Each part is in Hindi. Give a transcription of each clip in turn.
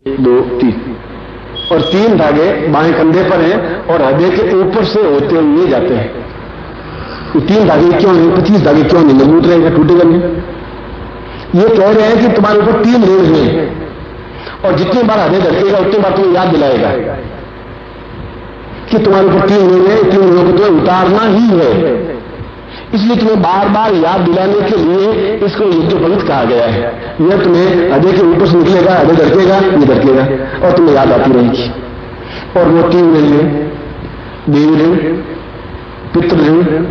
1 2 3 और 3 धागे बाएं कंधे पर हैं और हृदय के ऊपर से होते हुए जाते हैं। ये 3 धागे क्यों नहीं, 25 धागे क्यों नहीं, मजबूत रहेगा, टूटेगा नहीं। ये कह रहे हैं कि तुम्हारे ऊपर 3 ऋण हैं और जितनी बार हृदय धड़केगा उतनी बार तुम्हें याद दिलाएगा कि तुम्हारे ऊपर 3 ऋण है, 3 ऋणों को तुम्हें उतारना ही है। इसलिए तुम्हें बार बार याद दिलाने के लिए इसको यज्ञोपवीत कहा गया है। यह तुम्हें हृदय के ऊपर से निकलेगा, हृदय धड़केगा, ये धड़केगा और तुम्हें याद आती रहेगी। और वो 3 ऋण है, देव ऋण, पितृ ऋण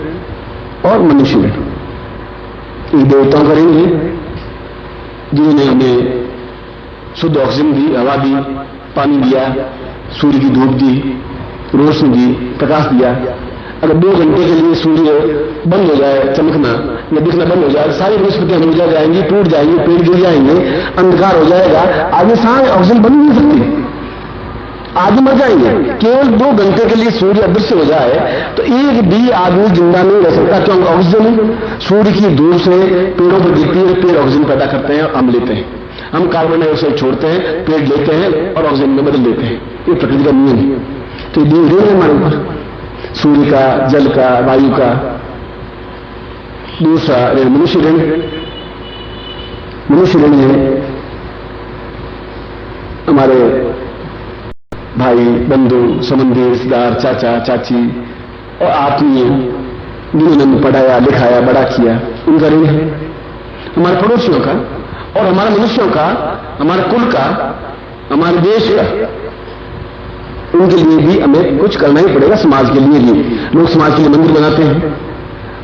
और मनुष्य ऋण। ये देवताओं का ऋण है जिन्होंने हमें शुद्ध ऑक्सीजन दी, हवा दी, पानी दिया, सूर्य की धूप दी, रोशनी दी, प्रकाश दिया। अगर 2 घंटे के लिए सूर्य बंद हो जाए चमकना या दिखना बंद हो जाए, सारी वनस्पतियां मुरझा जाएंगी, टूट जाएंगी, पेड़ गिर जाएंगे, अंधकार हो जाएगा, आगे सांस ऑक्सीजन बन नहीं सकती, आदमी मर जाएंगे। केवल 2 घंटे के लिए सूर्य अदृश्य हो जाए तो एक भी आदमी जिंदा नहीं रह सकता, क्योंकि ऑक्सीजन सूर्य की धूप से पेड़ों पर गिरती है, पेड़ ऑक्सीजन पैदा करते हैं और हम लेते हैं। हम कार्बन डाइऑक्साइड छोड़ते हैं, पेड़ लेते हैं और ऑक्सीजन में बदल देते हैं। ये प्रकृति का नियम है। तो ये ऋण है हमारे ऊपर, सूर्य का, जल का, वायु का। दूसरा ऋण मनुष्य ऋण। मनुष्य ऋण है हमारे भाई, बंधु, संबंधी, रिश्तेदार, चाचा, चाची और आत्मीय जिन्होंने हमें पढ़ाया, लिखाया, बड़ा किया, उनका ऋण है। हमारे पड़ोसियों का और हमारे मनुष्यों का, हमारे कुल का, हमारे देश का, उनके लिए भी हमें कुछ करना ही पड़ेगा। समाज के लिए भी लोग समाज के लिए मंदिर बनाते हैं,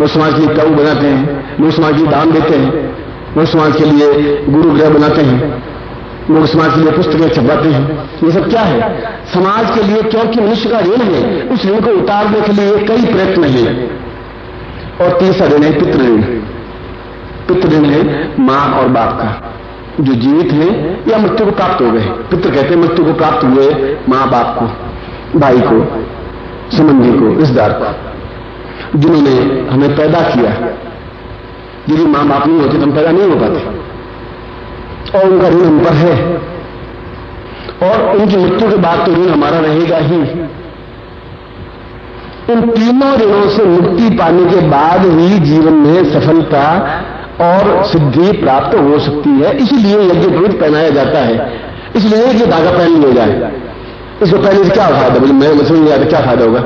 लोग समाज के लिए ताऊ बनाते हैं, लोग समाज के लिए दान देते हैं, लोग समाज के लिए गुरुग्रह बनाते हैं, लोग समाज के लिए पुस्तकें छपवाते हैं। ये सब क्या है? समाज के लिए, क्योंकि मनुष्य का ऋण है, उस ऋण को उतारने के लिए कई प्रयत्न हैं। और तीसरा ऋण है पितृ ऋण। पितृ ऋण है मां और बाप का, जो जीवित है या मृत्यु को प्राप्त हो गए। पितृ कहते हैं मृत्यु को प्राप्त हुए मां बाप को, भाई को, संबंधी को, रिश्तेदार को, जिन्होंने हमें पैदा किया। यदि मां बाप नहीं होते तो हम पैदा नहीं हो पाते और उनका ऋण हम पर है। और उनकी मृत्यु के बाद तो ऋण हमारा रहेगा ही। इन तीनों ऋणों से मुक्ति पाने के बाद ही जीवन में सफलता और सिद्धि प्राप्त हो सकती है। इसलिए यज्ञोपवीत पहनाया जाता है। इसलिए कि धागा पहन लिया जाए। इसको पहनने से क्या फायदा? मुझे मैं समझ नहीं आता क्या फायदा होगा।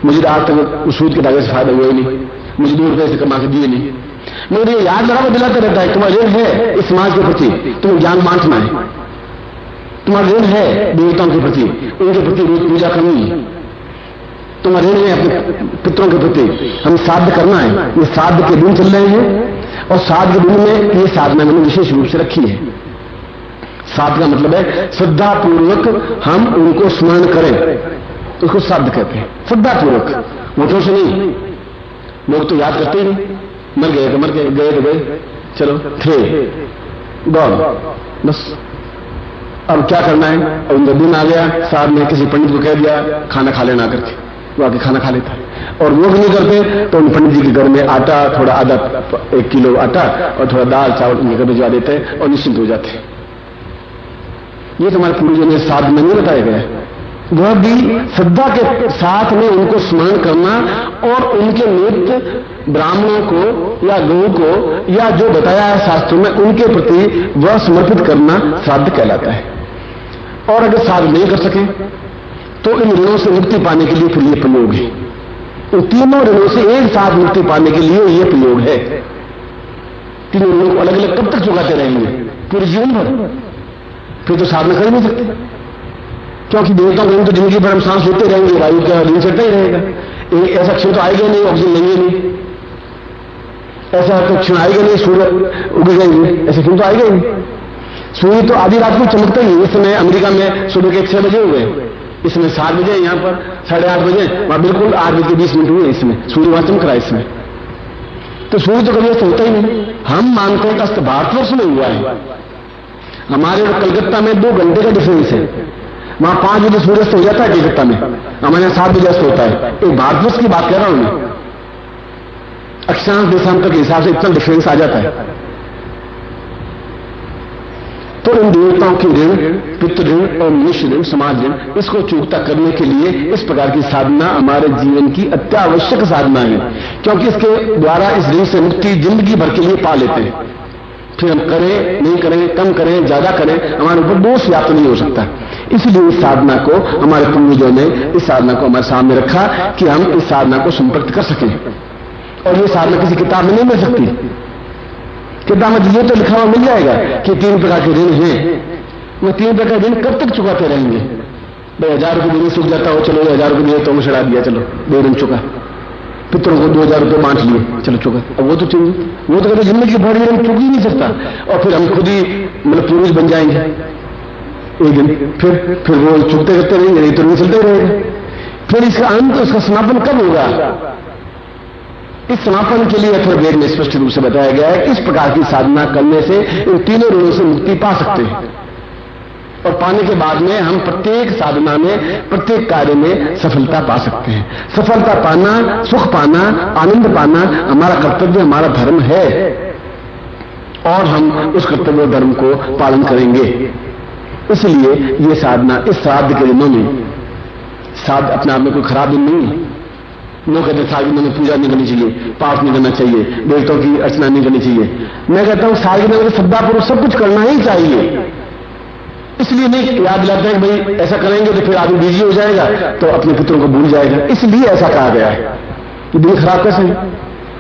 मुझे आज तक उस सूद के धागे से फायदा हुआ ही नहीं, मुझे 2 रुपये से कमा के दिए नहीं। मगर ये याद लगा दिलाता रहता है तुम्हारा ऋण है इस समाज के प्रति, तुम्हें ज्ञान बांटना है। तुम्हारा ऋण है देवताओं के प्रति, उनके प्रति रोज पूजा करनी है। तुम्हारा ऋण है अपने पितरों के प्रति, हम श्राद्ध करना है। ये श्राद्ध के दिन चल रहे हैं और श्राद्ध के दिन में ये साधना मैंने विशेष रूप से रखी है। श्राद्ध का मतलब है श्रद्धा पूर्वक हम उनको स्मरण करें, तो उसको श्राद्ध कहते हैं। श्रद्धा पूर्वक, मोटों से नहीं। लोग तो याद करते ही नहीं, मर गए तो मर गए, गए तो गए, चलो थे गॉड, बस। अब क्या करना है? अब उनका दिन आ गया, साहब ने किसी पंडित को कह दिया खाना खा लेना करके, वो आके खाना खा लेता है। और वो भी नहीं करते तो उन पंडित जी के घर में आटा, थोड़ा आधा 1 किलो आटा और थोड़ा दाल चावल उनके घर भिजवा देते हैं और निश्चिंत हो जाते हैं। ये तो हमारे पूर्वजों ने साथ में नहीं बताया गया है। वह भी श्रद्धा के साथ में उनको स्मरण करना और उनके नित्य ब्राह्मणों को या गौ को या जो बताया है शास्त्रों में उनके प्रति वह समर्पित करना श्राद्ध कहलाता है। और अगर श्राद्ध नहीं कर सके तो इन ऋणों से मुक्ति पाने के लिए फिर ये प्रयोग है। इन तीनों ऋणों से एक साथ मुक्ति पाने के लिए ये प्रयोग है। तीनों ऋणों को अलग अलग कब तक चुकाते रहेंगे? पूरे जीवन भर? फिर तो साधना कर ही नहीं सकते, क्योंकि देवताओं को तो जिंदगी भर हम सांस लेते रहेंगे, वायु का दिन चलता ही रहेगा। ऐसा क्षण तो आएगा नहीं, ऑक्सीजन लेंगे नहीं, ऐसा तो क्षण आएगा नहीं सूर्य उग जाएंगे, ऐसा क्षण तो आएगा ही नहीं। सूर्य तो आधी रात को चमकता ही। इस समय अमेरिका में सुबह के 6 बजे हुए, इसमें 7 बजे, यहाँ पर 8:30 बजे, वहां बिल्कुल 8:20 हुए। इसमें सूर्य वहां चमक रहा है। इसमें तो सूर्य तो कभी ऐसा होता ही नहीं। हम मानते हैं कि भारतवर्ष में हुआ है। हमारे कलकत्ता में 2 घंटे का डिफरेंस है। वहां 5 बजे सूर्यास्त हो जाता है कलकत्ता में, हमारे यहाँ 7 बजे अस्त होता है। एक भारतवर्ष की बात कर रहा हूं मैं। अक्षांश देशांतर के हिसाब से इतना डिफरेंस आ जाता है। तो इन देवताओं की ऋण, पितृ ऋण और मनुष्य ऋण, समाज ऋण, इसको चूकता करने के लिए इस प्रकार की साधना हमारे जीवन की अत्यावश्यक साधना है, क्योंकि इसके द्वारा इस ऋण से मुक्ति जिंदगी भर के लिए पा लेते हैं। फिर हम करें नहीं करें, कम करें ज्यादा करें, हमारे ऊपर दोष व्याप्त नहीं हो सकता। इसलिए इस साधना को हमारे पूर्वजों ने इस साधना को हमारे सामने रखा कि हम इस साधना को संपर्क कर सकें। और ये साधना किसी किताब में नहीं मिल सकती। किताब में ये तो लिखा हुआ मिल जाएगा कि 3 प्रकार के ऋण हैं, वो 3 प्रकार के ऋण कब तक चुकाते रहेंगे? भाई 1000 रुपये देने सूख जाता हो, चलो 1000 रुपये दिए तो चढ़ा दिया, चलो 2 ऋण चुका। पितरों को 2000 रुपये बांट लिए, चलो चुका। अब वो तो कहते जिंदगी भर ऋण चुक ही नहीं सकता, और फिर हम खुद ही मतलब पूर्वज बन जाएंगे एक दिन। फिर वो चुकते करते रहेंगे, नहीं तो नहीं चलते रहेंगे। फिर इसका अंत, उसका समापन कब होगा? इस समापन के लिए अथर्व वेद में स्पष्ट रूप से बताया गया है कि इस प्रकार की साधना करने से इन 3 ऋणों से मुक्ति पा सकते हैं। और पाने के बाद में हम प्रत्येक साधना में, प्रत्येक कार्य में सफलता पा सकते हैं। सफलता पाना, सुख पाना, आनंद पाना हमारा कर्तव्य, हमारा धर्म है, और हम उस कर्तव्य धर्म को पालन करेंगे। इसलिए ये साधना इस श्राद्ध के दिनों में, श्राद्ध अपने आप में कोई खराब दिन नहीं है। लोग कहते साल के दिनों में पूजा नहीं करनी चाहिए, पाठ नहीं करना चाहिए, देवताओं की अर्चना नहीं करनी चाहिए। मैं कहता हूं साल के दिनों में श्रद्धापूर्वक सब कुछ करना ही चाहिए। इसलिए नहीं याद दिलाते हैं भाई ऐसा करेंगे तो फिर आदमी बिजी हो जाएगा, तो अपने पितरों को भूल जाएगा। इसलिए ऐसा कहा गया है कि दिन खराब कैसे है?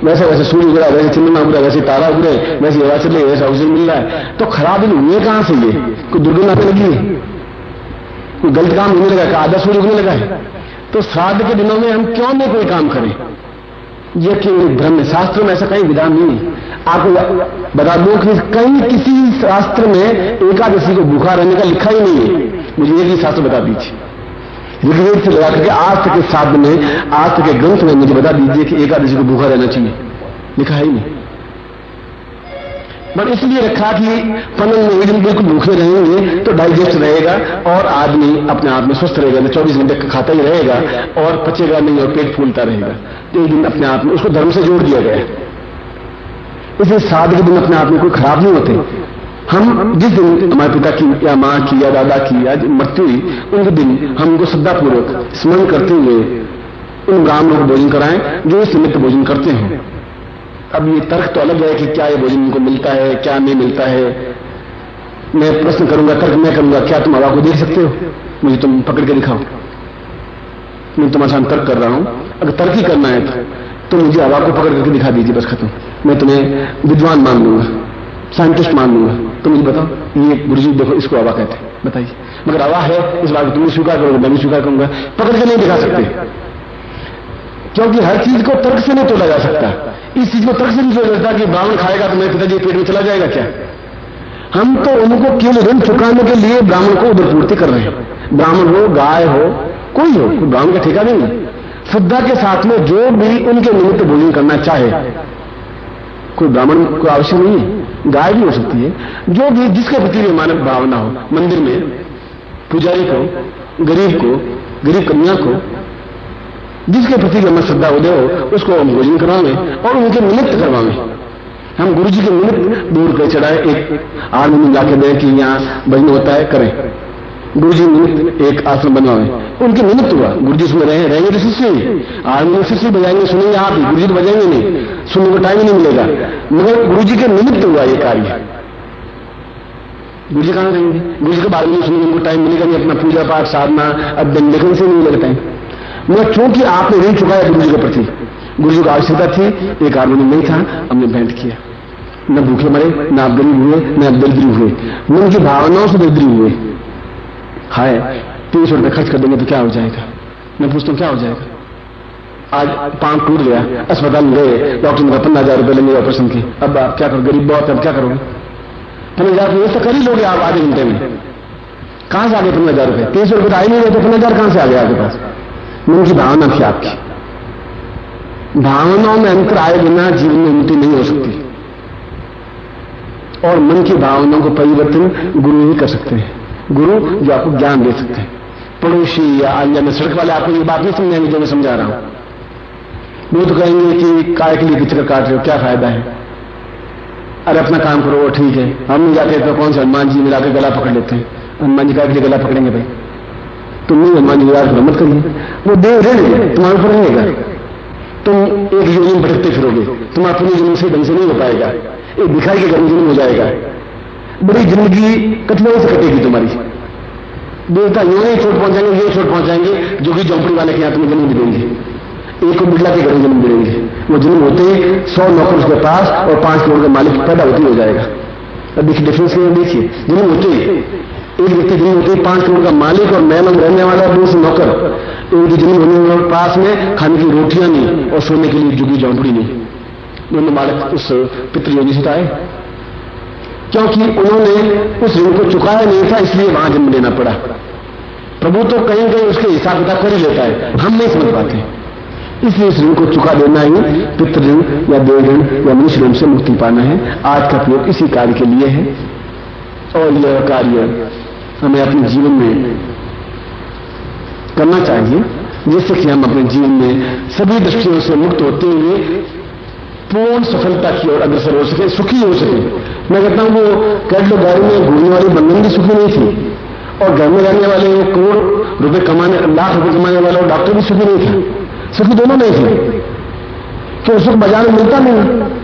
वैसे वैसे सूर्य उग रहा है, वैसे चंद्रमा उग रहा है, वैसे तारा उग रहे हैं, वैसे हवा चल रही है, वैसे ऑक्सीजन मिल रहा है, तो खराब दिन हुए कहां से? ये कोई दुर्गंध आने लगी है, कोई गलत काम होने लगा, आधा सूर्य उगने लगा है। तो श्राद्ध के दिनों में हम क्यों नहीं कोई काम करें? यह केवल भ्रम है। शास्त्र में ऐसा कहीं विधान नहीं है। आपको बता दूं कि कहीं किसी शास्त्र में एकादशी को भूखा रहने का लिखा ही नहीं है। मुझे एक ही शास्त्र बता दीजिए, ऋग्वेद से लगा करके आज तक के शास्त्र में, आज तक के ग्रंथ में मुझे बता दीजिए कि एकादशी को भूखा रहना चाहिए, लिखा ही नहीं। बट इसलिए रखा कि 15 दिन बिल्कुल भूखे रहेंगे तो डाइजेस्ट रहेगा और आदमी अपने आप में स्वस्थ रहेगा, 24 घंटे खाता ही रहेगा और पचेगा नहीं और पेट फूलता रहेगा। तो एक दिन अपने आप में उसको धर्म से जोड़ दिया गया। इसलिए श्राद्ध के दिन अपने आप में कोई खराब नहीं होते। हम जिस दिन हमारे पिता की या माँ की या दादा की या मृत्यु हुई, उनके दिन हम उनको श्रद्धापूर्वक स्मरण करते हुए उन ब्राह्मणों को भोजन कराएं जो इस निमित्त भोजन करते हैं। अब ये तर्क तो अलग है कि क्या ये भोजन उनको मिलता है, क्या नहीं मिलता है। मैं प्रश्न करूंगा, तर्क मैं करूंगा, क्या तुम हवा को देख सकते हो? मुझे तुम पकड़ के दिखाओ। मैं तुम्हारे साथ तर्क कर रहा हूं, अगर तर्क ही करना है तो मुझे हवा को पकड़ करके दिखा दीजिए, बस खत्म। मैं तुम्हें विद्वान मान लूंगा, साइंटिस्ट मान लूंगा। तो मुझे बताओ, ये गुरुजी देखो इसको हवा कहते हैं, बताइए। मगर हवा है इस बात को तुम स्वीकार करोगे, मैं भी स्वीकार करूंगा। पकड़ के नहीं दिखा सकते, क्योंकि हर चीज को तर्क से नहीं तोला जा सकता। इस चीज को तर्क से नहीं तोला जाता कि ब्राह्मण खाएगा तो मेरे पिताजी पेट में चला जाएगा क्या? हम तो उनको केवल ऋण चुकाने के लिए ब्राह्मण को उधर पूर्ति कर रहे हैं। ब्राह्मण हो, गाय हो, कोई हो, ब्राह्मण का ठेका नहीं है। श्रद्धा के साथ में जो भी उनके निमित्त भोजन करना चाहे, कोई ब्राह्मण को आवश्यक नहीं है, गाय भी हो सकती है, जो भी जिसके प्रति भी मानव भावना हो। मंदिर में पुजारी को, गरीब कन्या को, जिसके प्रति हमें श्रद्धा उदय हो, उसको हम भोजन करवाएं और उनके निमित्त करवाएं। हम गुरु जी के निमित्त दूर कर चढ़ाए, एक हारमोनियम लाके दें कि यहाँ भजन होता है, करें। गुरु जी निमित्त एक आश्रम बनवाएं, उनके निमित्त हुआ। गुरु जी उसमें रहेंगे तो शिष्य ही, हारमोनियम शिष्य बजाएंगे, सुनेंगे आप ही, गुरु जी तो बजाएंगे नहीं, सुनने को टाइम ही नहीं मिलेगा। मगर गुरु जी के निमित्त हुआ ये कार्य। गुरु जी कहां रहेंगे? गुरु जी के बारे में सुनने को टाइम मिलेगा नहीं, अपना पूजा पाठ, साधना, अध्ययन लिखने से नहीं मिलेगा टाइम। मगर चूंकि आपने ऋण चुकाया गुरु जी के प्रति, गुरु जी को आवश्यकता थी, एक हारमोनियम नहीं था, हमने भेंट किया। न भूखे मरे, न आप गरीब हुए, न आप दरिद्री हुए, मन की भावनाओं से दरिद्री हुए। हाय 300 रुपये खर्च कर देंगे तो क्या हो जाएगा? मैं पूछता हूं क्या हो जाएगा? आज पांव टूट गया, अस्पताल गए, डॉक्टर ने कहा 15,000 रुपये लेंगे ऑपरेशन की। अब आप क्या करो? गरीब बहुत, अब क्या करोगे? 15,000 रुपये तो कर ही लोगे आप आधे घंटे में। कहां से आ गए 15,000 रुपये? 300 रुपये तो आई नहीं रहे, तो 15,000 कहां से आ गए आपके पास? मन की भावना थी आपकी। भावनाओं में अंतर आए बिना जीवन में उन्नति नहीं हो सकती, और मन की भावनाओं को परिवर्तन गुरु ही कर सकते हैं। गुरु जो आपको ज्ञान दे सकते हैं। पड़ोसी या अनजान सड़क वाले आपको ये बात नहीं समझाएंगे जो मैं समझा रहा हूं। वो तो कहेंगे कि काय के लिए किचड़ काट रहे हो, क्या फायदा है? अरे अपना काम करो, वो ठीक है, हम नहीं जाते तो कौन से हनुमान जी मिला के गला पकड़ लेते हैं। हनुमान जी का लिए गला पकड़ेंगे भाई? तुम नहीं हनुमान जी यार मत करिए, वो देव रहेंगे, तुम्हारे ऊपर रहेगा। तुम एक योनि में भटकते फिरोगे, तुम अपनी जन्म से ढंग से नहीं हो पाएगा, एक भिखारी के घर में जन्म हो जाएगा, बड़ी जिंदगी कठिनाई से कटेगी तुम्हारी। देवता यूं नहीं छोट पहुंचाएंगे, ये छोट पहुंचाएंगे जो कि झोंपड़ी वाले के यहाँ तुम्हें जन्म देंगे, एक को बिरला के घर में जन्म देंगे। वो जन्म होते ही 100 नौकर उसके पास और 5 करोड़ का मालिक पैदा होती हो जाएगा। अब देखिए डिफरेंस क्या देखिए, जन्म होते ही एक व्यक्ति जन्म होते ही 5 करोड़ का मालिक और महल में रहने वाला 200 नौकर, एक जन्म होने वाले पास में खाने की रोटियां नहीं और सोने के लिए झुगी झोंपड़ी नहीं। दोनों मालिक उस पितृयोनि से आए, क्योंकि उन्होंने उस ऋण को चुकाया नहीं था, इसलिए वहां जन्म लेना पड़ा। प्रभु तो कहीं कहीं उसके हिसाब किताब कर ही लेता है, हम नहीं समझ पाते, इसलिए इस ऋण को चुका देना ही पितृ ऋण या देव ऋण या मनुष्य ऋण से मुक्ति पाना है। आज का प्रयोग इसी कार्य के लिए है और यह कार्य हमें अपने जीवन में करना चाहिए, जिससे कि हम अपने जीवन में सभी दृष्टियों से मुक्त होते हुए पूर्ण सफलता की ओर अग्रसर हो सके, सुखी हो सके। मैं कहता हूं वो कैटलो गाड़ी में घूमने वाली बंधन भी सुखी नहीं थी, और घर में रहने वाले वो करोड़ रुपए कमाने, लाख रुपए कमाने वाला वो डॉक्टर भी सुखी नहीं था, सुखी दोनों नहीं थे। क्यों? सुख बाजार में मिलता नहीं।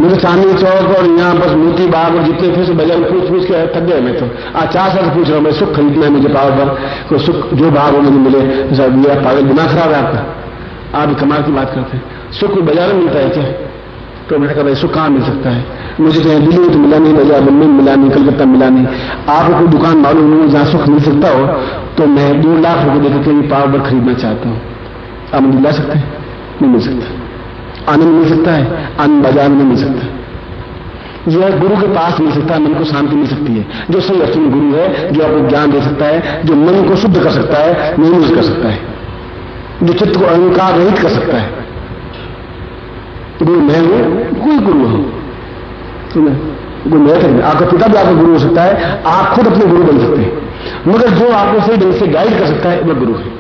मुझे चांदनी चौक और यहाँ बस मोती बाग और जितने थे बाजार में पूछ के थक गए। मैं तो आज 4 साल से पूछ रहा हूं, मैं सुख खरीदना है मुझे पावर पर, कोई सुख जो भाग हो मुझे मिले। मेरा पागल दिमाग खराब है आपका, आप कमाल की बात करते हैं। सुख कोई बाजार में मिलता है क्या? तो मैंने कहा भाई सुख कहाँ मिल सकता है? मुझे तो दिल्ली में तो मिला नहीं, बाजार बम्बई में मिला नहीं, कलकत्ता मिला नहीं। आपको कोई दुकान मालूम नहीं जहां सुख मिल सकता हो तो मैं 2 लाख रुपए देकर के पावर पर खरीदना चाहता हूं। आप मुझे ला सकते हैं? नहीं मिल सकता। आनंद मिल सकता है? आनंद बाजार में नहीं मिल सकता। यह गुरु के पास मिल सकता है, मन को शांति मिल सकती है, जो सही अर्थ में गुरु है, जो आपको ज्ञान दे सकता है, जो मन को शुद्ध कर सकता है, निर्मल कर सकता है, जो चित्त को अहंकार रहित कर सकता है। गुरु मैं हूं, कोई गुरु हो, गुरु मैं, आपका पिता भी आपका गुरु हो सकता है, आप खुद अपने गुरु बन सकते हैं, मगर जो आपको सही ढंग से गाइड कर सकता है वह गुरु है।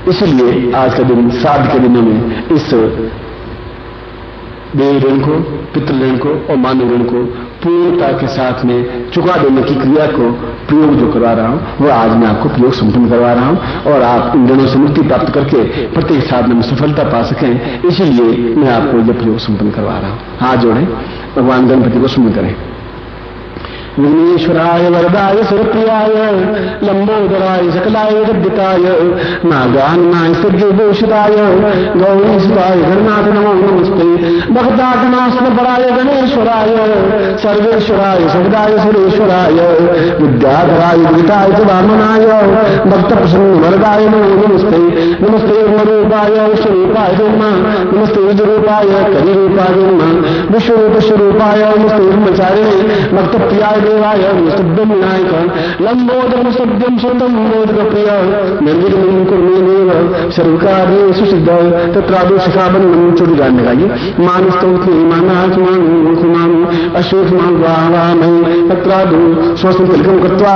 इसलिए आज का दिन, श्राद्ध के दिनों में इस देव ऋण को, पितृ ऋण को और मानव ऋण को पूर्णता के साथ में चुका देने की क्रिया को प्रयोग जो करवा रहा हूं वह आज मैं आपको प्रयोग संपन्न करवा रहा हूं, और आप इन ऋणों से मुक्ति प्राप्त करके प्रत्येक साधन में सफलता पा सकें, इसीलिए मैं आपको यह प्रयोग संपन्न करवा रहा हूं। हाथ जोड़ें, भगवान गणपति को स्मरण करें। विघ्नेश्वराय वरदाय सुरप्रियाय लंबोदराय सकलाय जगदिताय नागान्नाय सर्गभूषिताय गौरीसुताय गणनाथ नमो नमस्ते। भक्तात्मास्मपराय गणेश्वराय सर्वेश्वराय सगदाय सुरेश्वराय विद्याधराय विदिताय च वामनाय भक्त प्रसन्न वरदाय नमो नमस्ते। नमस्ते रूपाय विश्वरूपाय ब्रह्मा, नमस्ते विजरूपाय करिरूपाय ब्रह्मा, विश्वरूप स्वरूपाय नमस्ते ब्रह्मचारिणे भक्त प्रियाय देवाय सद्यम विनायक लंबोदर सद्यम सुतम मोदक प्रिय निर्विघ्नं कुर्मेदेव सर्वकार्येषु सिद्ध तत्रादो शिखाबन्धनं चोटी जानने का ये मानस्तोत्रे मानात्मान अशोक मांगवामहि तत्रादो स्वस्ति तिलकम कृत्वा।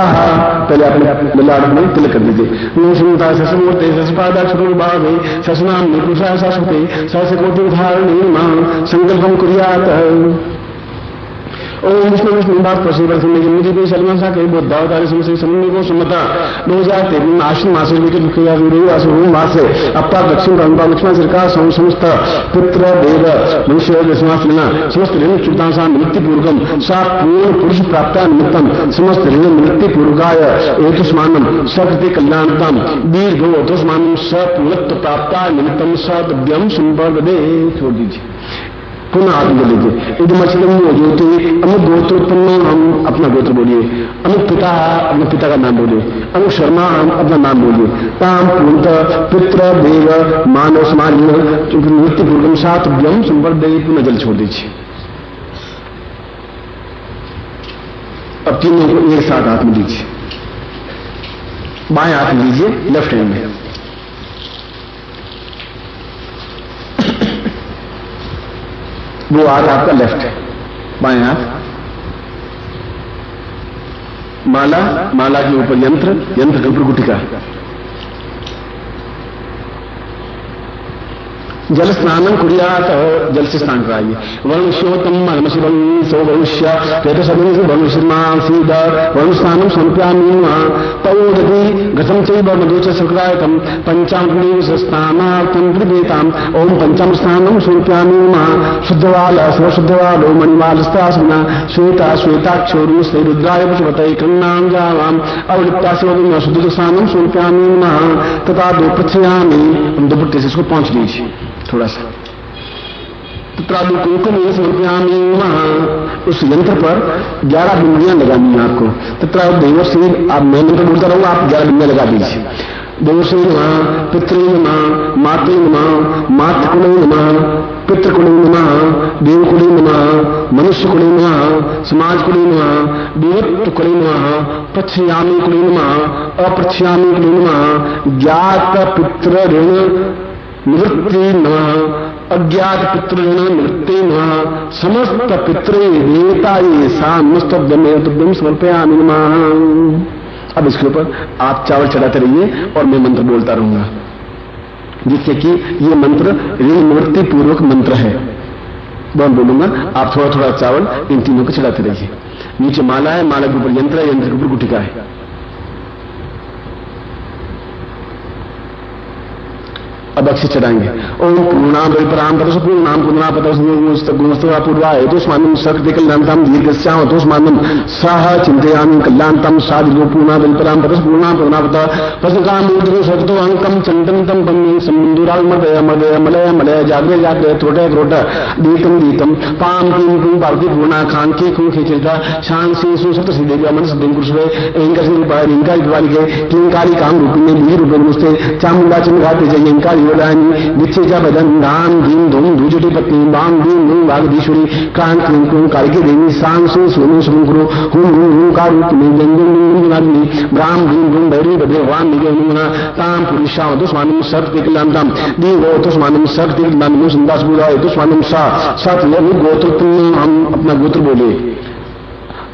पहले अपने ललाट में तिलक कर दीजिए। नोषंता ससमूर्ते ससपादा छुरुभावे ससनाम निपुषा शाश्वते सहस्रकोटि धारणे मां संकल्पम कुर्यात्। ओम विष्णु विष्णु बात प्रसिद्ध सुनने की मुझे कोई सलमान सा कहीं बहुत दावत आने समझ समझने को सुमता 2013 आश्विन मास लेकर मुख्य रविवार मास से अपा दक्षिण रंगा लक्ष्मण सरकार समस्त पुत्र देव मनुष्य समस्त ऋण चुक्ता निमित्ति पूर्वकम सा पूर्ण पुरुष प्राप्त निमित्तम समस्त ऋण निमित्ति पूर्वकाय हेतुष्मानम सकृति कल्याणतम दीर्घ हेतुष्मानम सपूर्णत्व प्राप्त निमित्तम सद्यम संपर्दे। छोड़ दीजिए, पुनः आप बोल लीजिए। इदमचलम ज्योति अमुक गोत्र उत्पन्न, हम अपना गोत्र बोलिए। अमुक पिता, अपने पिता का नाम बोलिए। अमुक शर्मा, हम अपना नाम बोलिए। ताम पूर्णतः पितृ देव मानव समाज नित्य पूर्वम सात व्यम संवर्धय। पुनः जल छोड़ दीजिए। अब तीनों को एक साथ हाथ में लीजिए, बाएं हाथ में लीजिए, लेफ्ट हैंड में। वो हाथ आपका लेफ्ट है, बाएं हाथ। माला, माला के ऊपर यंत्र, यंत्र के ऊपर गुटिका। जल स्नानम कुरियात, जल से स्नान कराइए। वरुष्योतम मर्मशिवं सो वरुष्य पेट सदन से वरुष्यमासीद वरुण स्नानम समर्पयामि तवोदति घटम चैव मधुच शुक्रायतम पंचामृतेन स्नानार्थं कृतेताम। ओम पंचम स्नानम समर्पयामि शुद्धवाल स्वशुद्धवालो मणिमालस्तास्मिना श्वेता श्वेताक्षोरु से रुद्राय पशुपतये कन्नां जावाम अवलिप्ता से शुद्ध स्नानम समर्पयामि तथा दो पृथ्व्यामि। हम दुपट्टे से इसको पहुंच लीजिए थोड़ा सा। तत्रादु कुंकुम समर्पयामि, उस यंत्र पर 11 बिंदियां लगानी है आपको। तथा देवर्षि, आप मैं मंत्र बोलता रहूंगा, आप 11 बिंदियां लगा दीजिए। देवर्षि नमः, पितृ नमः, मातृ नमः, मातृकुले नमः, पितृकुले नमः, देवकुले नमः, मनुष्यकुले नमः, समाजकुले नमः, देवत्वकुले नमः, पच्छयामि कुले नमः, अपच्छयामि कुले नमः, ज्ञात पितृ ऋण निवृत्ति नमः, अज्ञात पितृ निवृत्ति नमः, समस्त पितृ देवता ये सामस्तव्यम समर्पयामि नमः। अब इसके ऊपर आप चावल चढ़ाते रहिए और मैं मंत्र बोलता रहूंगा, जिससे कि ये मंत्र ऋण निवृत्ति पूर्वक मंत्र है। मैं बोलूंगा, आप थोड़ा थोड़ा चावल इन तीनों को चढ़ाते रहिए। नीचे माला है, माला के ऊपर यंत्र है, यंत्र के ऊपर गुटिका है। अब अक्षय चढ़ाएंगे। ओम पूर्णाम परिपराम तपस पूर्णाम पूर्णा पतस्तुस्तगुणस्तवा पूर्वा हेतुष्मानं सकते कल्याणताम दीर्घस्याम हेतुष्मानं सह चिंतयामि कल्याणताम साधु पूर्णा परिपराम तपस पूर्णाम पूर्णा पतकाम मूर्ति सत्तो अंकम चंदनतम पन्नी समुद्राल मदय मदय मलय मलय जागरे जागरे त्रोटे त्रोट दीतम दीतम पाम किम कुम पार्वती पूर्णा खांकी खुं खिचता शांति सुसत सिद्धेव्या मन सिद्धं कुरुषवे एंका सिद्धि रिंका दिवालिके किंकारी काम रूपिणे दी रूपे मुस्ते चामुंडा चंद्राते जय एंका निश्चय बदन धाम धीम धूम धूजटी पत्नी बाम भीम धूम वागधीश्वरी क्रांत क्लीं कालिके देवी सांग से सोनू शुभुरु हुम हुम हुम का रूप में जंगनी ब्राह्म भीम धूम भैरी बधे वाम निगमना ताम पुरुषा दुष्मानम सर्व कल्याणताम दीवो दुष्मानम सर्व कल्याणम संदास बुरा दुष्मानम सा सत गोत्र। हम अपना गोत्र बोले,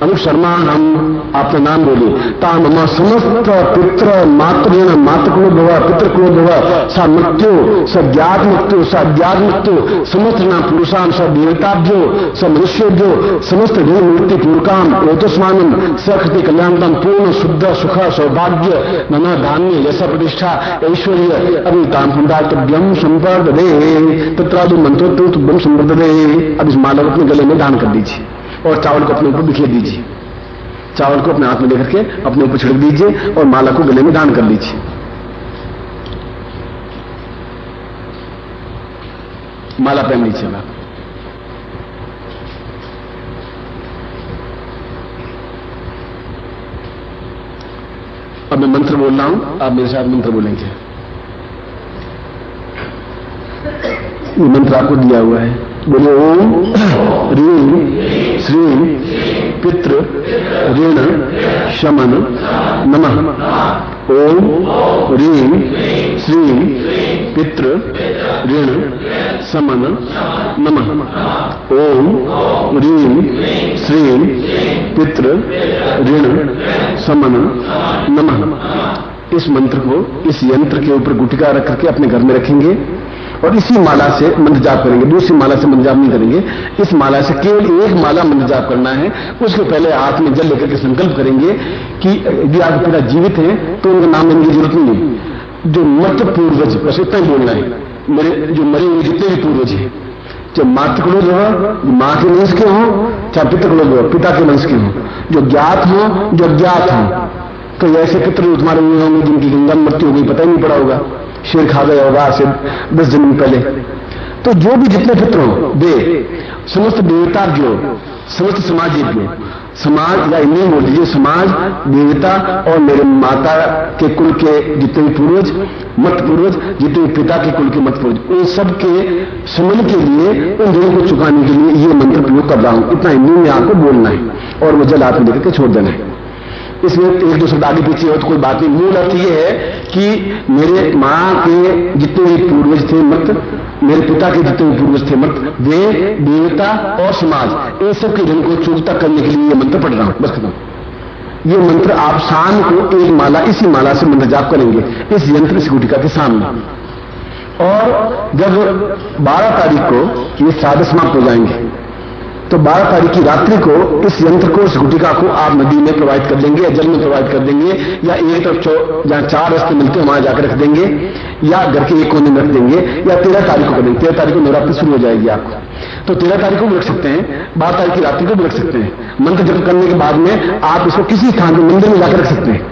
अनु शर्मा हम आपका नाम बोले। ताम समस्त पितृ मातृण मातृकुल भव पितृकुल भव सा मृत्यु स ज्ञात मृत्यु स अज्ञात मृत्यु समस्त नाम पुरुषान स देवताभ्यो स मनुष्योभ्यो समस्त ऋण निवृत्ति पूर्वकाम एतस्मानं सकृति कल्याणतम पूर्ण शुद्ध सुख सौभाग्य नाना धान्य यश प्रतिष्ठा ऐश्वर्य अभिताम पुंडातव्यम संपर्दे तत्रादु मंत्रोत्तम संवर्धते। अब इस माला को अपने गले में दान कर दीजिए और चावल को अपने ऊपर बिखेर दीजिए। चावल को अपने हाथ में लेकर के अपने ऊपर छिड़क दीजिए और माला को गले में दान कर दीजिए। माला पहन लीजिएगा। अब मैं मंत्र बोल रहा हूं, आप मेरे साथ मंत्र बोलेंगे। ये मंत्र आपको दिया हुआ है, बोले ओम ह्रीं श्रीं पितृ ऋण शमन नमः। ओम ह्रीं श्रीं पितृ ऋण शमन नमः। ओम ह्रीं श्रीं पितृ ऋण शमन नमः। इस मंत्र को इस यंत्र के ऊपर गुटिका रख करके अपने घर में रखेंगे और इसी माला से मंत्र जाप करेंगे। दूसरी माला से मंत्र जाप नहीं करेंगे। इस माला से केवल एक माला मंत्र जाप करना है। उसके पहले हाथ में जल लेकर के संकल्प करेंगे कि यदि आपके पिता जीवित हैं तो उनका नाम लेने की जरूरत नहीं है। जो मृत पूर्वज, बस इतना ही बोलना है, मेरे जो मरे हुए जितने भी पूर्वज हैं, चाहे मातृकुलोज हो, माँ के वंश के हों, चाहे पितृकुलोज हो, पिता के वंश के हों, जो ज्ञात हो जो अज्ञात हो। तो ऐसे पितृ तुम्हारे हुए होंगे जिनकी गंगा मृत्यु हो गई, पता ही नहीं पड़ा होगा, शेर खा गया होगा आज से 10 जन्म पहले। तो जो भी जितने पितृ हो वे समस्त देवता जो समस्त समाज जो समाज या नहीं बोल दीजिए, समाज देवता और मेरे माता के कुल के जितने भी पूर्वज मत पूर्वज, जितने पिता के कुल के मत पूर्वज, उन सब के समन के लिए, उन दोनों को चुकाने के लिए ये मंत्र प्रयोग कर रहा हूं। इतना हिंदी में आपको बोलना है और वो जल हाथ में लेकर के छोड़ देना है। इसमें एक दो शब्द आगे पीछे हो तो कोई बात नहीं। मूल अर्थ यह है कि मेरे मां के जितने भी पूर्वज थे मृत, मेरे पिता के जितने भी पूर्वज थे मृत, वे देवता और समाज इन सब के ऋण को चुकता करने के लिए ये मंत्र पढ़ रहा हूं। बस खत्म। ये मंत्र आप शाम को एक माला, इसी माला से मंत्र जाप करेंगे इस यंत्र इस गुटिका के सामने। और जब 12 तारीख को ये श्राद्ध समाप्त हो जाएंगे तो 12 तारीख की रात्रि को इस यंत्र को, इस गुटिका को आप नदी में प्रोवाइड कर देंगे या जल में प्रोवाइड कर देंगे, या एक तरफ जहां 4 रास्ते मिलते हैं वहां जाकर रख देंगे, या घर के एक कोने में रख देंगे, या 13 तारीख को कर देंगे। 13 तारीख को नवरात्रि शुरू हो जाएगी आपको, तो 13 तारीख को भी रख सकते हैं, 12 तारीख की रात्रि को भी रख सकते हैं। मंत्र जप करने के बाद में आप इसको किसी स्थान पर मंदिर में जाकर रख सकते हैं।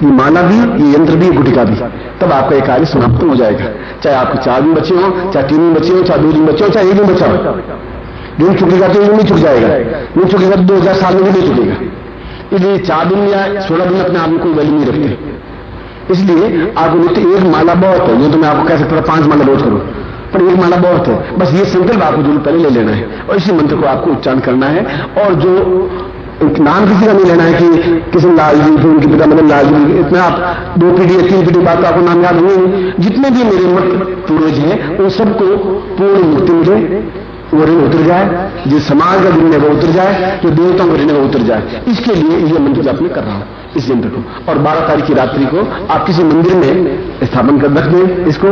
ये माला भी, ये यंत्र भी, गुटिका भी, तब आपका एक कार्य समाप्त हो जाएगा। चाहे आपके 4 दिन बचे हो, चाहे 3 दिन बचे हो, चाहे 2 दिन बचे हो, चाहे 1 दिन बचा हो। दिन चुकेगा तो नहीं चुक जाएगा, नहीं चुकेगा तो 2000 साल में भी नहीं चुकेगा। इसलिए 4 दिन या 16 दिन अपने आप में कोई वैल्यू नहीं रखते। इसलिए आपको नित्य एक माला बहुत है, जो तो मैं आपको कह सकता था 5 माला रोज करो, पर एक माला बहुत है। बस ये संकल्प आपको जो पहले ले लेना है और इसी मंत्र को आपको उच्चारण करना है। और जो नाम किसी का नहीं लेना है कि किसी लाल जी थे, उनके पिता मतलब लाल जी, इतना आप 2 पीढ़ी या 3 पीढ़ी बाद तो आपको नाम याद नहीं। जितने भी मेरे मत पूर्वज हैं उन सबको पूर्ण मुक्ति मिले, वो ऋण उतर जाए, जिस समाज का ऋण है वो उतर जाए, जो देवताओं का ऋण है वो उतर जाए। इसके लिए ये मंत्र जाप मैं कर रहा हूं इस यंत्र को। और 12 तारीख की रात्रि को आप किसी मंदिर में स्थापन कर रख दें इसको,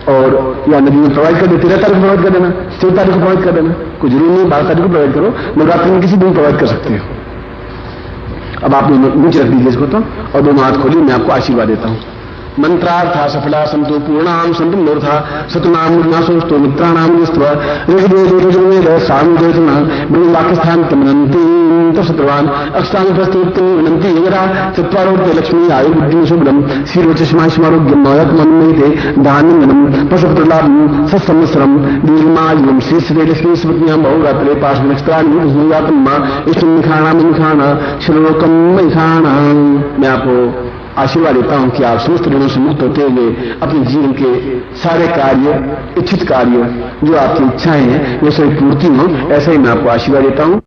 और या नदी में प्रोवाइड कर दे। 13 तारीख को प्रोवाइड कर देना, 14 तारीख को प्रोवाइड कर देना, कोई जरूरी नहीं 12 तारीख को प्रोवाइड करो, नवरात्रि में किसी दिन प्रोवाइड कर सकते हो। अब आप नीचे रख दीजिए इसको तो, और दोनों हाथ खोलिए, मैं आपको आशीर्वाद देता हूं। मंत्रार्था सफला संतो पूर्णाम संतु मूर्धा सतनाम नासोस्तो मित्राणाम निस्त्वा ऋग्वेद सामवेदना ब्रह्मवाक्यस्थान तमनन्ति तत्सर्वान् अष्टांग प्रस्तुत विनन्ति यरा चत्वारोग्य लक्ष्मी आयु बुद्धि शुभ्रम शीर्वचष्माश्मारोग्यम नवरत्मन्मयते धान्यम पशुप्रलाभम सत्संवत्सरम दीर्घमायुम श्रीश्री लक्ष्मी स्मृतियां बहुरात्रे पार्श्वनक्षत्राणि भूयात्मा इष्टनिखाणाम निखाणा श्लोकम निखाणा। मैं आपको आशीर्वाद देता हूं कि आप समस्त ऋणों से मुक्त होते हुए अपने जीवन के सारे कार्य, इच्छित कार्य, जो आपकी इच्छाएं हैं, वो सभी पूर्ति हो, ऐसा ही मैं आपको आशीर्वाद देता हूं।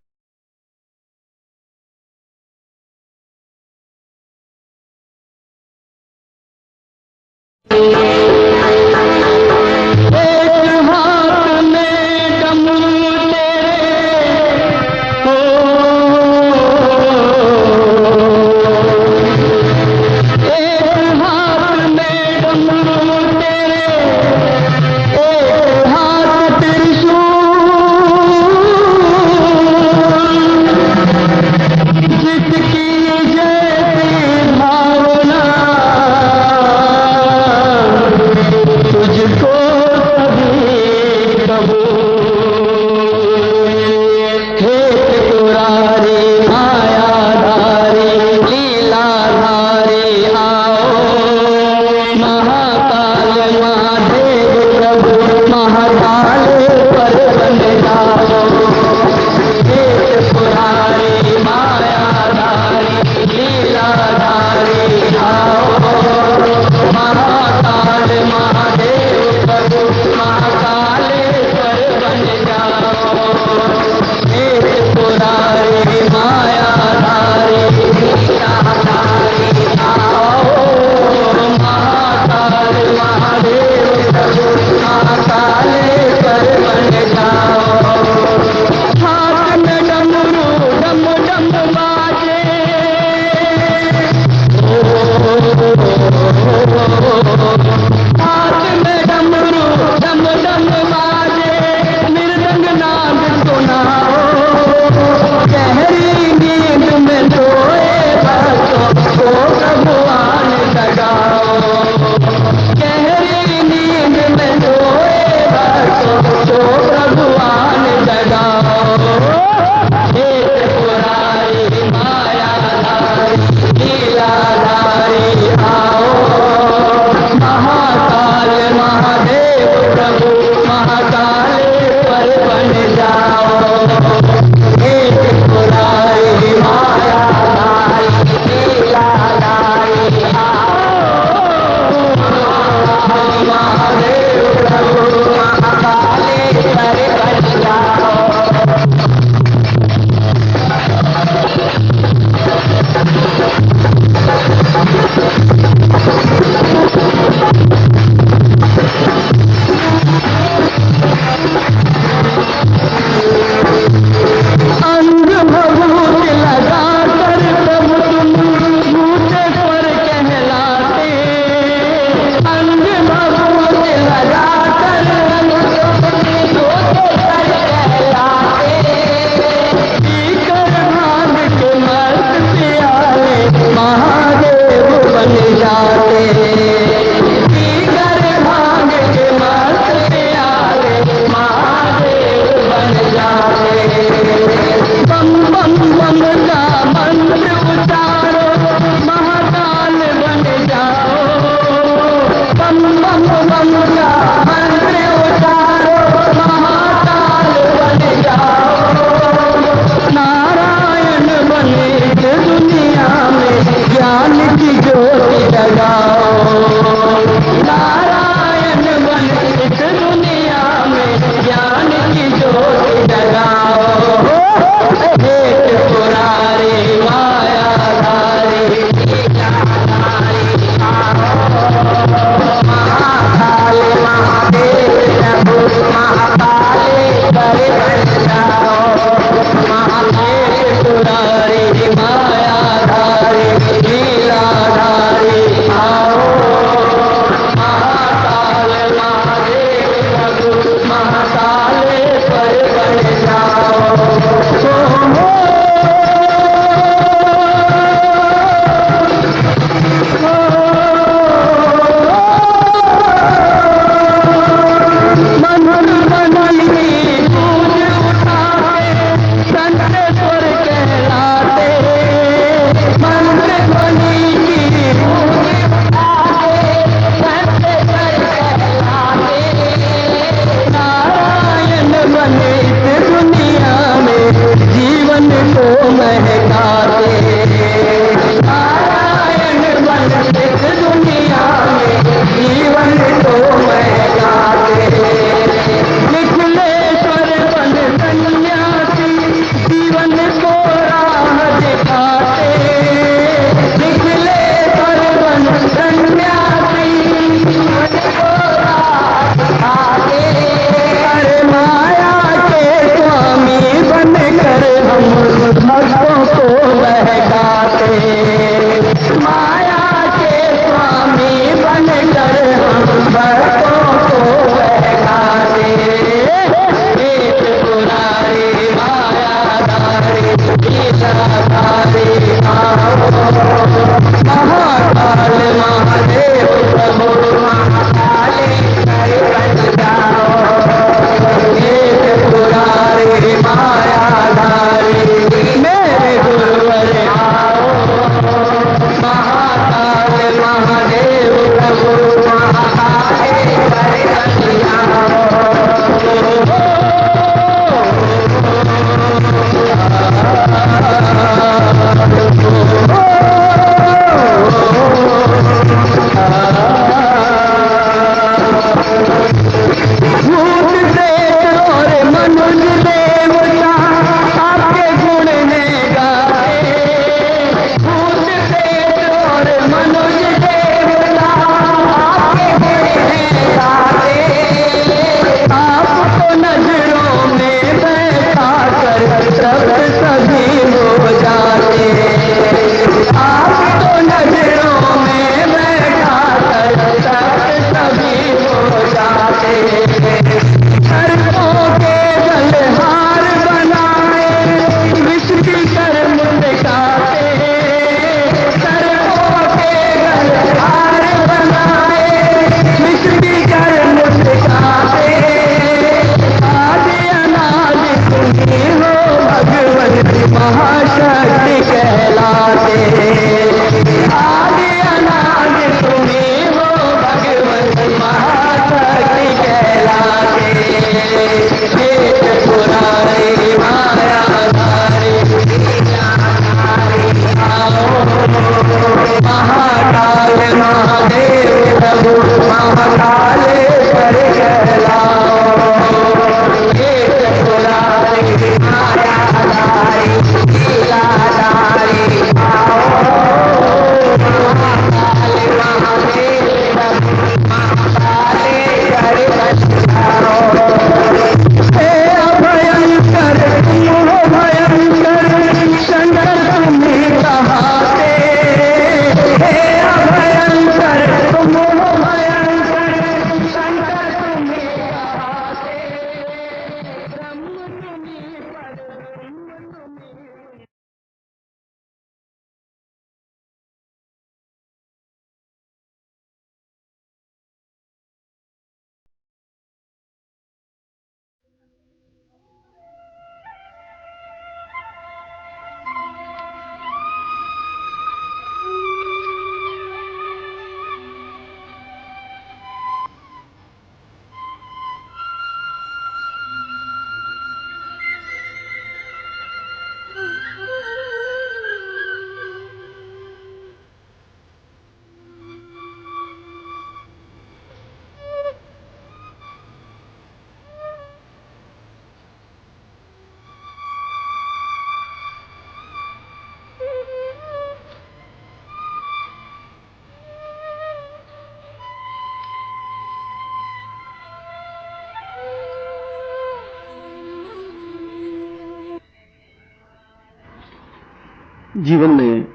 जीवन में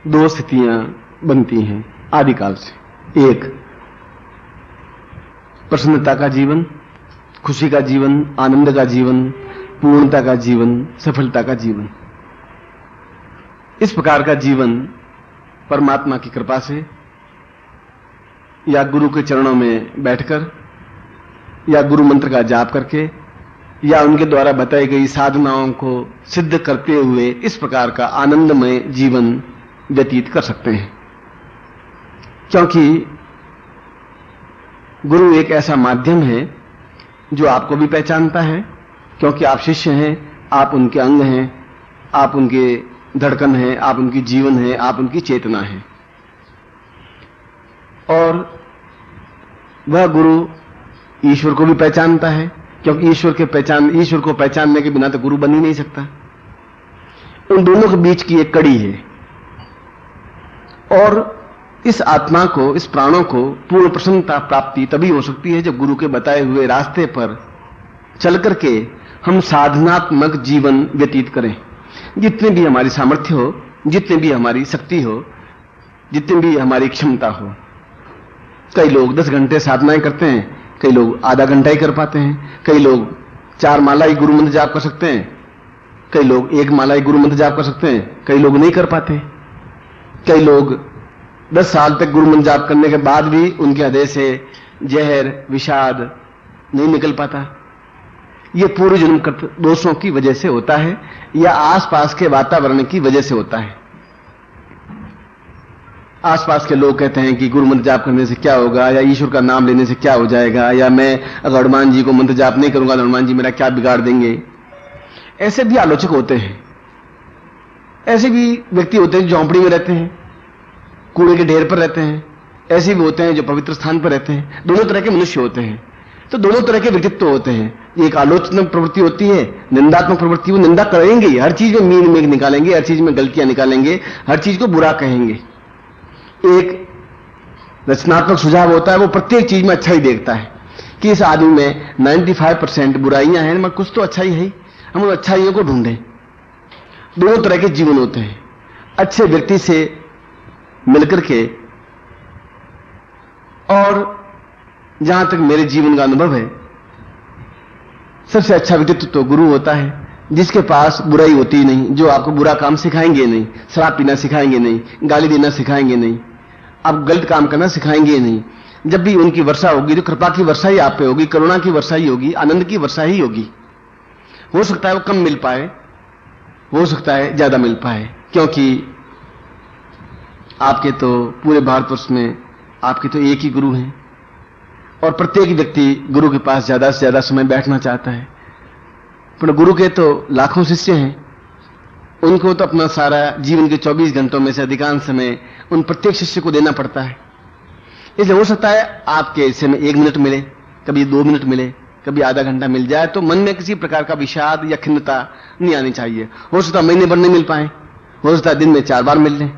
दो स्थितियां बनती हैं आदिकाल से। एक प्रसन्नता का जीवन, खुशी का जीवन, आनंद का जीवन, पूर्णता का जीवन, सफलता का जीवन। इस प्रकार का जीवन परमात्मा की कृपा से या गुरु के चरणों में बैठकर या गुरु मंत्र का जाप करके या उनके द्वारा बताई गई साधनाओं को सिद्ध करते हुए इस प्रकार का आनंदमय जीवन व्यतीत कर सकते हैं। क्योंकि गुरु एक ऐसा माध्यम है जो आपको भी पहचानता है, क्योंकि आप शिष्य हैं, आप उनके अंग हैं, आप उनके धड़कन हैं, आप उनकी जीवन हैं, आप उनकी चेतना हैं। और वह गुरु ईश्वर को भी पहचानता है, क्योंकि ईश्वर को पहचानने के बिना तो गुरु बन ही नहीं सकता। उन दोनों के बीच की एक कड़ी है। और इस आत्मा को, इस प्राणों को पूर्ण प्रसन्नता प्राप्ति तभी हो सकती है जब गुरु के बताए हुए रास्ते पर चल करके हम साधनात्मक जीवन व्यतीत करें। जितने भी हमारी सामर्थ्य हो, जितने भी हमारी शक्ति हो, जितनी भी हमारी क्षमता हो। कई लोग 10 घंटे साधनाएं करते हैं, कई लोग आधा घंटा ही कर पाते हैं, कई लोग 4 माला ही गुरु मंत्र जाप कर सकते हैं, कई लोग 1 माला ही गुरु मंत्र जाप कर सकते हैं, कई लोग नहीं कर पाते। कई लोग 10 साल तक गुरु मंत्र जाप करने के बाद भी उनके हृदय से जहर, विषाद नहीं निकल पाता। यह पूर्व जन्म दोषों की वजह से होता है या आसपास के वातावरण की वजह से होता है। आसपास के लोग कहते हैं कि गुरु मंत्र जाप करने से क्या होगा, या ईश्वर का नाम लेने से क्या हो जाएगा, या मैं अगर हनुमान जी को मंत्र जाप नहीं करूंगा तो हनुमान जी मेरा क्या बिगाड़ देंगे। ऐसे भी आलोचक होते हैं। ऐसे भी व्यक्ति होते हैं जो झोंपड़ी में रहते हैं, कूड़े के ढेर पर रहते हैं। ऐसे भी होते हैं जो पवित्र स्थान पर रहते हैं। दोनों तरह के मनुष्य होते हैं। तो दोनों तरह के व्यक्तित्व होते हैं। एक आलोचनात्मक प्रवृत्ति होती है, निंदात्मक प्रवृत्ति। वो निंदा करेंगे, हर चीज में मीन मेघ निकालेंगे, हर चीज में गलतियां निकालेंगे, हर चीज को बुरा कहेंगे। एक रचनात्मक सुझाव होता है, वो प्रत्येक चीज में अच्छा ही देखता है कि इस आदमी में 95% बुराइयां हैं, मगर कुछ तो अच्छा ही है, हम उन अच्छाइयों को ढूंढें। दोनों तरह के जीवन होते हैं। अच्छे व्यक्ति से मिलकर के, और जहां तक मेरे जीवन का अनुभव है, सबसे अच्छा व्यक्तित्व तो गुरु होता है, जिसके पास बुराई होती ही नहीं, जो आपको बुरा काम सिखाएंगे नहीं, शराब पीना सिखाएंगे नहीं, गाली देना सिखाएंगे नहीं, आप गलत काम करना सिखाएंगे नहीं। जब भी उनकी वर्षा होगी तो कृपा की वर्षा ही आप पे होगी, करुणा की वर्षा ही होगी, आनंद की वर्षा ही होगी। हो सकता है वो कम मिल पाए, हो सकता है ज्यादा मिल पाए, क्योंकि आपके तो पूरे भारतवर्ष में आपके तो एक ही गुरु हैं, और प्रत्येक व्यक्ति गुरु के पास ज्यादा से ज्यादा समय बैठना चाहता है। पर गुरु के तो लाखों शिष्य हैं, उनको तो अपना सारा जीवन के 24 घंटों में से अधिकांश समय उन प्रत्येक शिष्य को देना पड़ता है। इसलिए हो सकता है आपके हिस्से में 1 मिनट मिले, कभी 2 मिनट मिले, कभी आधा घंटा मिल जाए, तो मन में किसी प्रकार का विषाद या खिन्नता नहीं आनी चाहिए। हो सकता है महीने भर नहीं मिल पाए, हो सकता है दिन में 4 बार मिल लें।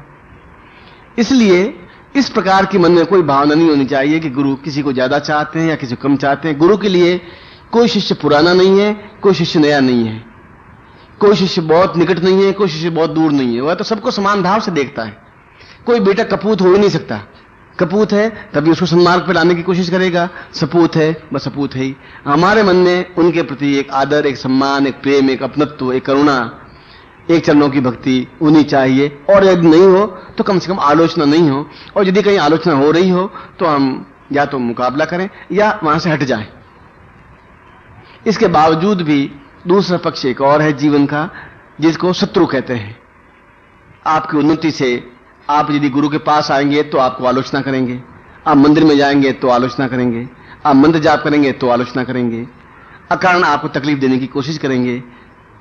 इसलिए इस प्रकार की मन में कोई भावना नहीं होनी चाहिए कि गुरु किसी को ज्यादा चाहते हैं या किसी को कम चाहते हैं। गुरु के लिए कोई शिष्य पुराना नहीं है, कोई शिष्य नया नहीं है, कोई शिष्य बहुत निकट नहीं है, कोई शिष्य बहुत दूर नहीं है। वह तो सबको समान भाव से देखता है। कोई बेटा कपूत हो ही नहीं सकता। कपूत है तभी उसको सन्मार्ग पर लाने की कोशिश करेगा, सपूत है बस सपूत है ही। हमारे मन में उनके प्रति एक आदर, एक सम्मान, एक प्रेम, एक अपनत्व, एक करुणा, एक चरणों की भक्ति होनी चाहिए। और यदि नहीं हो तो कम से कम आलोचना नहीं हो, और यदि कहीं आलोचना हो रही हो तो हम या तो मुकाबला करें या वहां से हट जाएं। इसके बावजूद भी दूसरा पक्ष एक और है जीवन का, जिसको शत्रु कहते हैं। आपकी उन्नति से आप यदि गुरु के पास आएंगे तो आपको आलोचना करेंगे, आप मंदिर में जाएंगे तो आलोचना करेंगे, आप मंत्र जाप करेंगे तो आलोचना करेंगे, अकारण आपको तकलीफ देने की कोशिश करेंगे।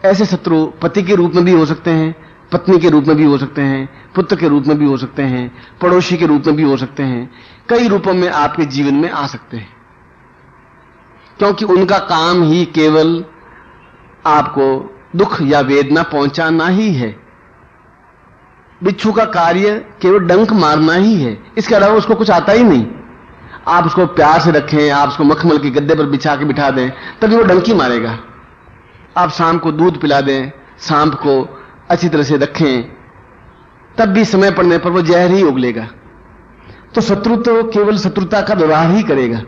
ऐसे शत्रु पति के रूप में भी हो सकते हैं, पत्नी के रूप में भी हो सकते हैं, पुत्र के रूप में भी हो सकते हैं, पड़ोसी के रूप में भी हो सकते हैं। कई रूपों में आपके जीवन में आ सकते हैं, क्योंकि उनका काम ही केवल आपको दुख या वेदना पहुंचाना ही है। बिच्छू का कार्य केवल डंक मारना ही है, इसके अलावा उसको कुछ आता ही नहीं। आप उसको प्यार से रखें, आप उसको मखमल के गद्दे पर बिछा के बिठा दें, तभी वो डंकी मारेगा। आप शाम को दूध पिला दें, सांप को अच्छी तरह से रखें, तब भी समय पड़ने पर वो जहर ही उगलेगा। तो शत्रु तो केवल शत्रुता का व्यवहार ही करेगा।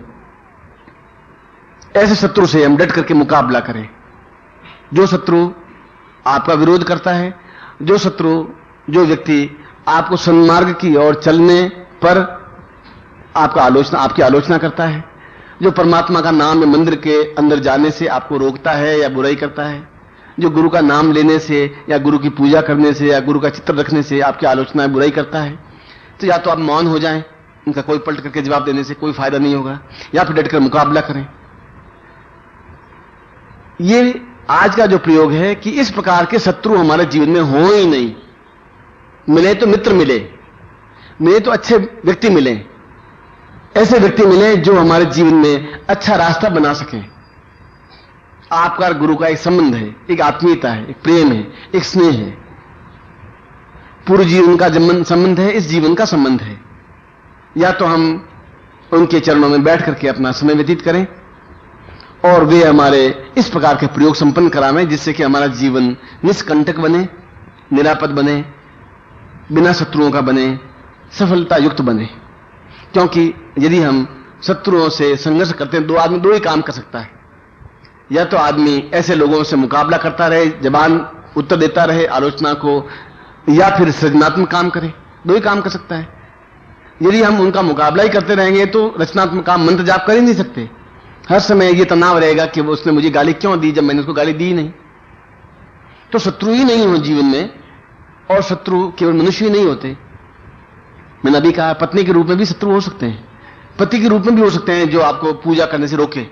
ऐसे शत्रु से हम डट करके मुकाबला करें। जो शत्रु आपका विरोध करता है, जो व्यक्ति आपको सन्मार्ग की ओर चलने पर आपकी आलोचना करता है, जो परमात्मा का नाम या मंदिर के अंदर जाने से आपको रोकता है या बुराई करता है, जो गुरु का नाम लेने से या गुरु की पूजा करने से या गुरु का चित्र रखने से आपकी आलोचना बुराई करता है, तो या तो आप मौन हो जाएं, उनका कोई पलट करके जवाब देने से कोई फायदा नहीं होगा, या फिर डटकर मुकाबला करें। ये आज का जो प्रयोग है कि इस प्रकार के शत्रु हमारे जीवन में हो ही नहीं। मिले तो मित्र मिले तो अच्छे व्यक्ति मिले, ऐसे व्यक्ति मिले जो हमारे जीवन में अच्छा रास्ता बना सके। आपका गुरु का एक संबंध है, एक आत्मीयता है, एक प्रेम है, एक स्नेह है, पूर्व जीवन का संबंध है, इस जीवन का संबंध है। या तो हम उनके चरणों में बैठ करके अपना समय व्यतीत करें और वे हमारे इस प्रकार के प्रयोग संपन्न करावें जिससे कि हमारा जीवन निष्कंटक बने, निरापद बने, बिना शत्रुओं का बने, सफलता युक्त बने। क्योंकि यदि हम शत्रुओं से संघर्ष करते हैं, आदमी दो ही काम कर सकता है। या तो आदमी ऐसे लोगों से मुकाबला करता रहे, जबान उत्तर देता रहे आलोचना को, या फिर सृजनात्मक काम करे। दो ही काम कर सकता है। यदि हम उनका मुकाबला ही करते रहेंगे तो रचनात्मक काम, मंत्र जाप कर ही नहीं सकते। हर समय ये तनाव रहेगा कि वो उसने मुझे गाली क्यों दी जब मैंने उसको गाली दी नहीं। तो शत्रु ही नहीं हो जीवन में, और शत्रु केवल मनुष्य ही नहीं होते। मैंने अभी कहा पत्नी के रूप में भी शत्रु हो सकते हैं, पति के रूप में भी हो सकते हैं जो आपको पूजा करने से रोके।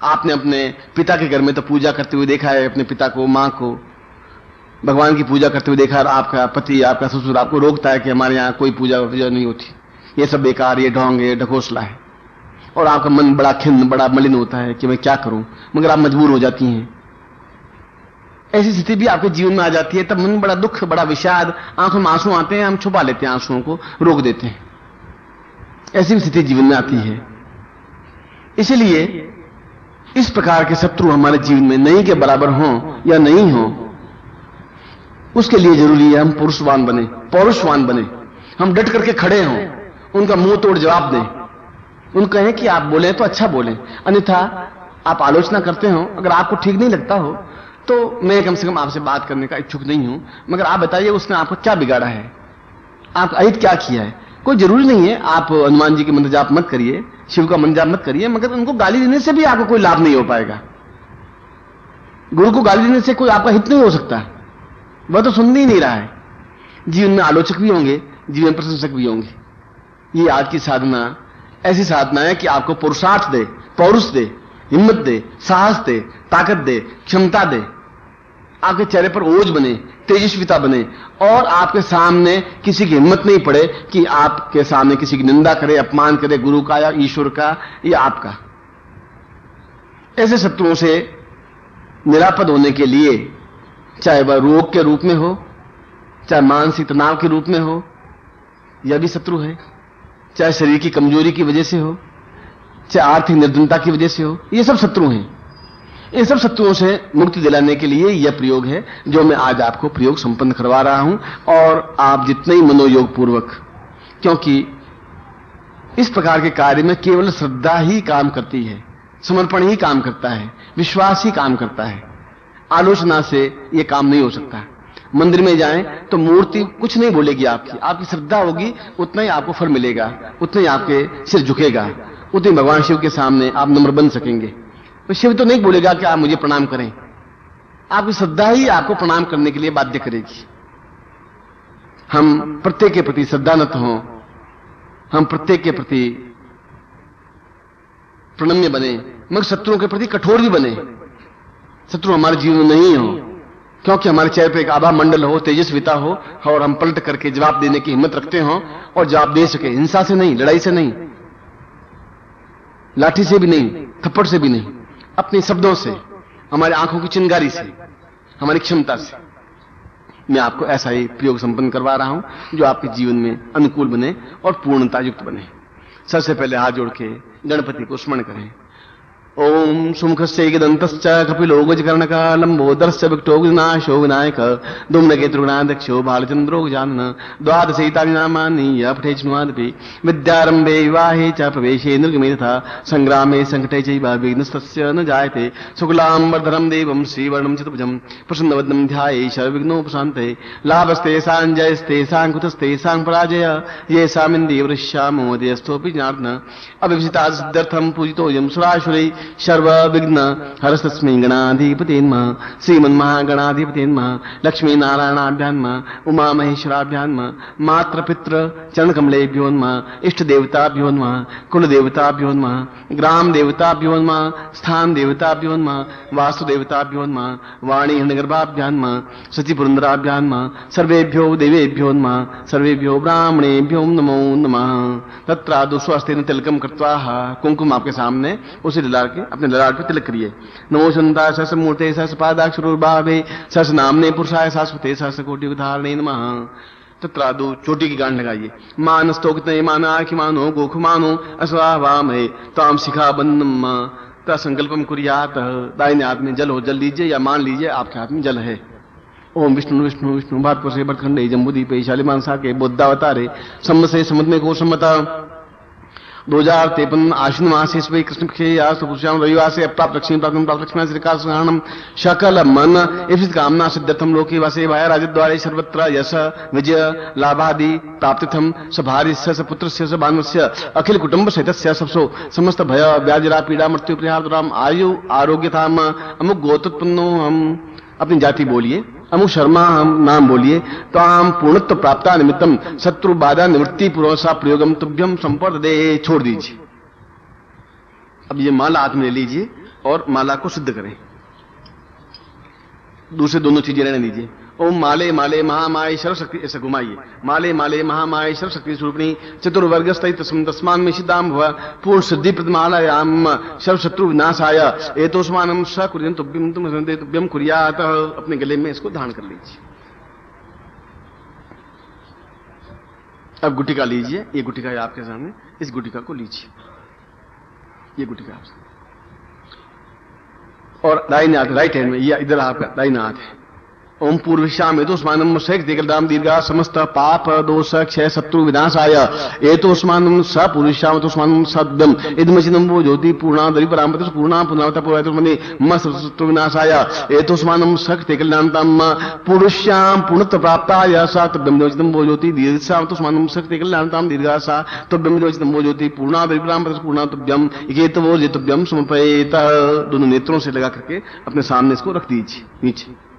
आपने अपने पिता के घर में तो पूजा करते हुए देखा है, अपने पिता को, मां को भगवान की पूजा करते हुए देखा है, आपका पति, आपका ससुर आपको रोकता है कि हमारे यहां कोई पूजा नहीं होती, ये सब बेकार, ये ढोंग, ये ढकोसला है। और आपका मन बड़ा खिन्न, बड़ा मलिन होता है कि मैं क्या करूं, मगर आप मजबूर हो जाती हैं। ऐसी स्थिति भी आपके जीवन में आ जाती है, तब मन बड़ा दुख, बड़ा विषाद, आंखों में आंसू आते हैं, हम छुपा लेते हैं, आंसुओं को रोक देते हैं। ऐसी भी स्थिति जीवन में आती है। इसलिए इस प्रकार के शत्रु हमारे जीवन में नहीं के बराबर हों या नहीं हों, उसके लिए जरूरी है हम पुरुषवान बने, पौरुषवान बने। हम डट करके खड़े हों, उनका मुंह तोड़ जवाब दें, उनको कहें कि आप बोले तो अच्छा बोलें, अन्यथा आप आलोचना करते हो, अगर आपको ठीक नहीं लगता हो तो मैं कम से कम आपसे बात करने का इच्छुक नहीं हूं, मगर आप बताइए उसने आपको क्या बिगाड़ा है, आप अहित क्या किया है। कोई जरूरी नहीं है आप हनुमान जी के मंत्र जाप मत करिए, शिव का मंत्र जाप मत करिए, मगर उनको गाली देने से भी आपको कोई लाभ नहीं हो पाएगा। गुरु को गाली देने से कोई आपका हित नहीं हो सकता, वह तो सुन ही नहीं रहा है। जीवन में आलोचक भी होंगे, जीवन प्रशंसक भी होंगे। ये आज की साधना ऐसी साधना है कि आपको पुरुषार्थ दे, पौरुष दे, हिम्मत दे, साहस दे, ताकत दे, क्षमता दे, आपके चेहरे पर ओज बने, तेजस्विता बने, और आपके सामने किसी की हिम्मत नहीं पड़े कि आपके सामने किसी की निंदा करे, अपमान करे, गुरु का या ईश्वर का या आपका। ऐसे शत्रुओं से निरापद होने के लिए, चाहे वह रोग के रूप में हो, चाहे मानसिक तनाव के रूप में हो, यह भी शत्रु है, चाहे शरीर की कमजोरी की वजह से हो, चाहे आर्थिक निर्धनता की वजह से हो, ये सब शत्रु हैं। इन सब शत्रुओं से मुक्ति दिलाने के लिए यह प्रयोग है जो मैं आज आपको प्रयोग संपन्न करवा रहा हूं। और आप जितने ही मनोयोग पूर्वक, क्योंकि इस प्रकार के कार्य में केवल श्रद्धा ही काम करती है, समर्पण ही काम करता है, विश्वास ही काम करता है। आलोचना से यह काम नहीं हो सकता। मंदिर में जाएं तो मूर्ति कुछ नहीं बोलेगी, आपकी श्रद्धा होगी, उतना ही आपको फल मिलेगा, उतना ही आपके सिर झुकेगा, उतने भगवान शिव के सामने आप नम्र बन सकेंगे। तो शिव तो नहीं बोलेगा कि आप मुझे प्रणाम करें, आपकी श्रद्धा ही आपको प्रणाम करने के लिए बाध्य करेगी। हम प्रत्येक के प्रति श्रद्धानत हों, हम प्रत्येक के प्रति प्रणम्य बने, मगर शत्रुओं के प्रति कठोर भी बने। शत्रु हमारे जीवन में नहीं हो, क्योंकि हमारे चेहरे पर एक आभा मंडल हो, तेजस्विता हो, और हम पलट करके जवाब देने की हिम्मत रखते हो और जवाब दे सके। हिंसा से नहीं, लड़ाई से नहीं, लाठी से भी नहीं, थप्पड़ से भी नहीं, अपने शब्दों से, हमारी आंखों की चिंगारी से, हमारी क्षमता से। मैं आपको ऐसा ही प्रयोग संपन्न करवा रहा हूं जो आपके जीवन में अनुकूल बने और पूर्णता युक्त बने। सबसे पहले हाथ जोड़ के गणपति को स्मरण करें। ओम सुमुखस्यैकदन्तश्च कपिलो गजकर्णकः लम्बोदरश्च विकटो गजनाशो विनायक धूम्रकेतुर्गणाध्यक्षो बालचन्द्रो गजानन द्वादशैतानि नामानि य पठे शृण्वादपि विद्यारम्भे विवाहे च प्रवेशे निर्गमे तथा सङ्ग्रामे सङ्कटे चैव विघ्नस्तस्य न जायते शुक्लाम्बरधरं देवं श्रीवर्णं चतुर्भुजं प्रसन्नवदनं ध्याये सर्वविघ्नोपशान्ते लाभस्तेषां जयस्तेषां कुतस्तेषां पराजय येषामिन्द्रियवृष्यामोदयस्थोऽपि जनार्दन अभिषितासिद्धर्थं पूजितोऽयं सुरासुरै सर्वविघ्न हरस्तस्मै गणाधिपते नमः श्रीमन्महागणाधिपते नमः लक्ष्मीनारायणाभ्यां नमः उमामहेश्वराभ्यां नमः मातृपितृ चरणकमलेभ्यो नमः इष्टदेवताभ्यो नमः कुलदेवताभ्यो नमः ग्रामदेवताभ्यो नमः स्थानदेवताभ्यो नमः वास्तुदेवताभ्यो नमः वाणीहरणगर्भाभ्यां नमः शचीपुरन्दराभ्यां नमः सर्वेभ्यो देवेभ्यो नमः सर्वेभ्यो ब्राह्मणेभ्यो नमो नमः। तत्रादौ स्वस्तेन तिलकम कृत्वा कुंकुम आपके सामने उसी ललाट के अपने ललाट पे तिलक करिए। नमो संताय सहस मूर्ते सहस पादाक्षरुर्भावे सहस नामने पुरुषाय शाश्वते सहस कोटि उदाहरणे नमः। तत्रादौ चोटी की गांठ लगाइए। मानस्तोक्तये मानाखि मानो गोखु मानो अस्वावामहे ताम शिखा बन्नम तसंकल्पम कुर्यात। दाहिने हाथ में जल हो जल लीजिए या मान लीजिए आपके हाथ में जल है। ओम विष्णु विष्णु विष्णु भारत से बटखंडे जम्बूदीपे शालिमान साके बुद्धावतारे सम्मसे समुद्र को सम्मता 2053 आश्विन मासे स्वे कृष्ण पक्षे याश्याम रविवार से अप्राप्त लक्ष्मी प्राप्त लक्ष्मी श्रीकाल सुहानम सकल मन इप्सित कामना सिद्धर्थम लोके वासे भाया राजद्वारे सर्वत्र यश विजय लाभादि प्राप्तिथम सभारि स पुत्र से बान्वस्य अखिल कुटुंब सहितस्य सबसो समस्त भय व्याजरा पीड़ा मृत्यु परिहारम आयु आरोग्यताम अमुक गोत्रोत्पन्नो हम। अपनी जाति बोलिए। अमुक शर्मा हम नाम बोलिए। तो हम पूर्णत्व प्राप्ता निमित्तम शत्रु बाधा निवृत्ति पूर्वसा प्रयोगम तुभ्यम संपर्क दे। छोड़ दीजिए। अब ये माला हाथ में ले लीजिए और माला को सिद्ध करें। दूसरे दोनों चीजें रहने दीजिए। ओम माले माले महामाय सर्वशक्ति ऐसा घुमाइए। माले माले महामाय सर्वशक्ति स्वरूपिणी चतुर्वर्ग तस्मान में सिद्धाम भव पूर्ण सिद्धि प्रदमालयाम सर्वशत्रु विनाशाय एतोस्मानम सकुर्यं तुभ्यम कुर्यात। अपने गले में इसको धारण कर लीजिए। अब गुटिका लीजिए। ये गुटिका है आपके सामने। इस गुटिका को लीजिए। ये गुटिका आपसे और दाहिने हाथ राइट हैंड में, ये इधर आपका दाहिना हाथ है। ओम पूर्विशाम एतोस्मानम शेख दिगलदाम दीर्घा समस्त पाप दोष क्षय शत्रु विनाशाय एतोस्मानम स पूर्विशाम एतोस्मानम सद्यम इदमचिनम वो ज्योति पूर्णा दरि परामपत पूर्णा पुनरावता पूर्वमने मस शत्रु विनाशाय एतोस्मानम शेख दिगलदाम पूर्विशाम पूर्णत्व प्राप्ताय सद्यम इदमचिनम वो ज्योति दीर्घाम एतोस्मानम शेख दिगलदाम दीर्घासा तद्यम इदमचिनम वो ज्योति पूर्णा दरि परामपत पूर्णा तुभ्यम इकेतवो जेतुभ्यम समर्पयेत। दोनों नेत्रों से लगा करके अपने सामने इसको रख दीजिए नीचे।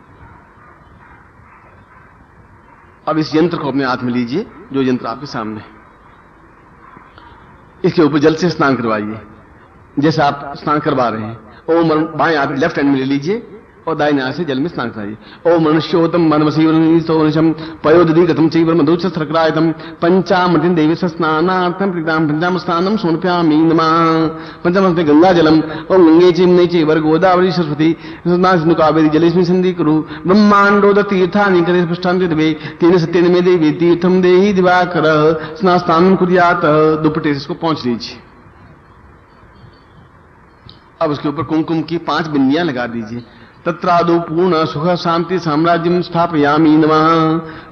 अब इस यंत्र को अपने हाथ में लीजिए, जो यंत्र आपके सामने। इसके ऊपर जल से स्नान करवाइए जैसे आप स्नान करवा रहे हैं। ओम बाएं हाथ लेफ्ट हैंड में ले लीजिए और दाहिने हाथ से जल में स्नान कराइए। ओम मनुष्योतम मनमसीवनम पयोदधि गतम चैव मधुच सरक्रायतम पंचामृतिं देवी स्नानार्थम प्रीताम पंचाम स्नानम समर्पयामि नमः। पंचामृते गंगा जलम ओम गंगे चिम्ने चैव गोदावरी सरस्वती सिंधु कावेरी जलेस्मिन् सन्धि कुरु ब्रह्मांडोद तीर्थानि करे स्पष्टान्ते देवे तेन सत्येन मे देवी तीर्थम देहि दिवाकर स्नान कुर्यात। दुपट्टे से इसको पहुंच लीजिए। अब उसके ऊपर कुमकुम की 5 बिंदियां लगा दीजिए। तत्रादौ पूर्ण सुख शांति साम्राज्यम स्थापयामि नमः।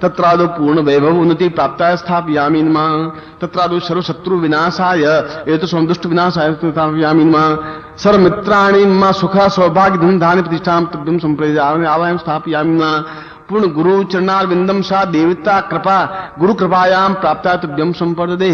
तत्रादौ पूर्ण वैभव उन्नति प्राप्ताय स्थापयामि नमः। तत्रादौ सर्व शत्रु विनाशाय एतस्मात् दुष्ट विनाशाय स्थापयामि नमः। सर्व मित्राणि मम सुख सौभाग्य धन धान्य प्रतिष्ठां तुभ्यं संप्रदाय आवाहं स्थापयामि नमः। पूर्ण गुरु चरणारविंदम सा देवता कृपा गुरु कृपायाम प्राप्ता तुभ्यम संपदे।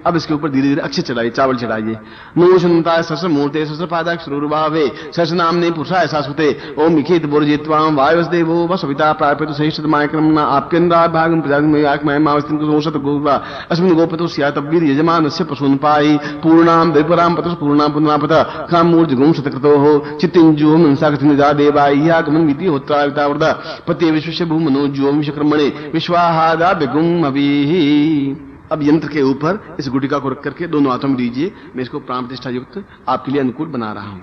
अब इसके ऊपर धीरे धीरे अक्षय चढ़ाइए, चावल चढ़ाइए। नमो संताय सहस्र मूर्ते सहस्र पादाक्षरुर्भावे सहस्र नामने पुरुषाय शाश्वते ओम इखेत बोरजित्वाम वायुदेवो वसविता प्राप्यतु सहिष्ठमाय क्रमना आप्यन्द्रा भागम प्रजामय आत्मय मावस्तिन को सोशत गोवा अस्मिन् गोपतो स्यातवीर यजमानस्य पशून्पायि पूर्णाम द्विपराम पतस पूर्णाम पुनरापत काम मूर्ज गुम शतकृतो चित्तिंजो मनसाकथिनिदा देवाय आगमन विधि होत्राविता वृदा पते विश्वस्य भूमनो ज्योम विश्वकर्मणे विश्वाहादा बिगुम अभिः। अब यंत्र के ऊपर इस गुटिका को रख करके दोनों हाथों में दीजिए। मैं इसको प्राण प्रतिष्ठा युक्त आपके लिए अनुकूल बना रहा हूं।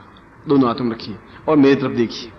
दोनों हाथों में रखिए और मेरी तरफ देखिए।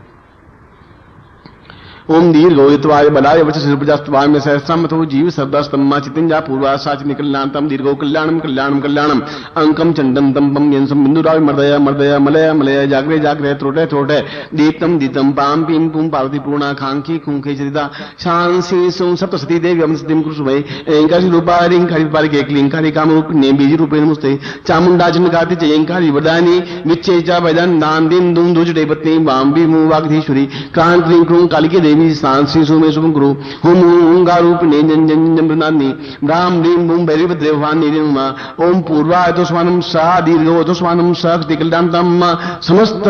ओम दीर्घोयत्वाय बलाय वच शिरपजास्तवाय में सहस्रामथो जीव सर्वस्तम्मा चितिंजा पूर्वा साच निकलनांतम दीर्घो कल्याणम कल्याणम कल्याणम अंकम चंडम तंपम यंसम बिंदुराय मर्दय मर्दय मलय मलय जागरे जागरे त्रोटे त्रोटे दीप्तम दीतम पाम पीम पुम पार्वती पूर्णा खांकी खूंखे चरिता शांसी सुम सप्तसती देवी अमसतिम कुसुमय एंकारि रूपारि इंकारि पारि के क्लिंकारि काम रूप ने बीज रूपेण मुस्ते चामुंडा चंडकाति जयंकारि वरदानी विच्चे च वैदन दान दिन दुम दुजडे पत्नी बांबी मुवागधीश्वरी क्रांत क्लीं क्रूं कालिके देवी सांसी सुमे शुभं गुरु हुम ओंगारूप ने जन जन जमृनानि ब्राह्म रीं बूम भैरवद्रेवानि रीमा ओम पूर्वाय तो स्वानम सा दीर्घो तो स्वानम शक्ति कल्याणतम समस्त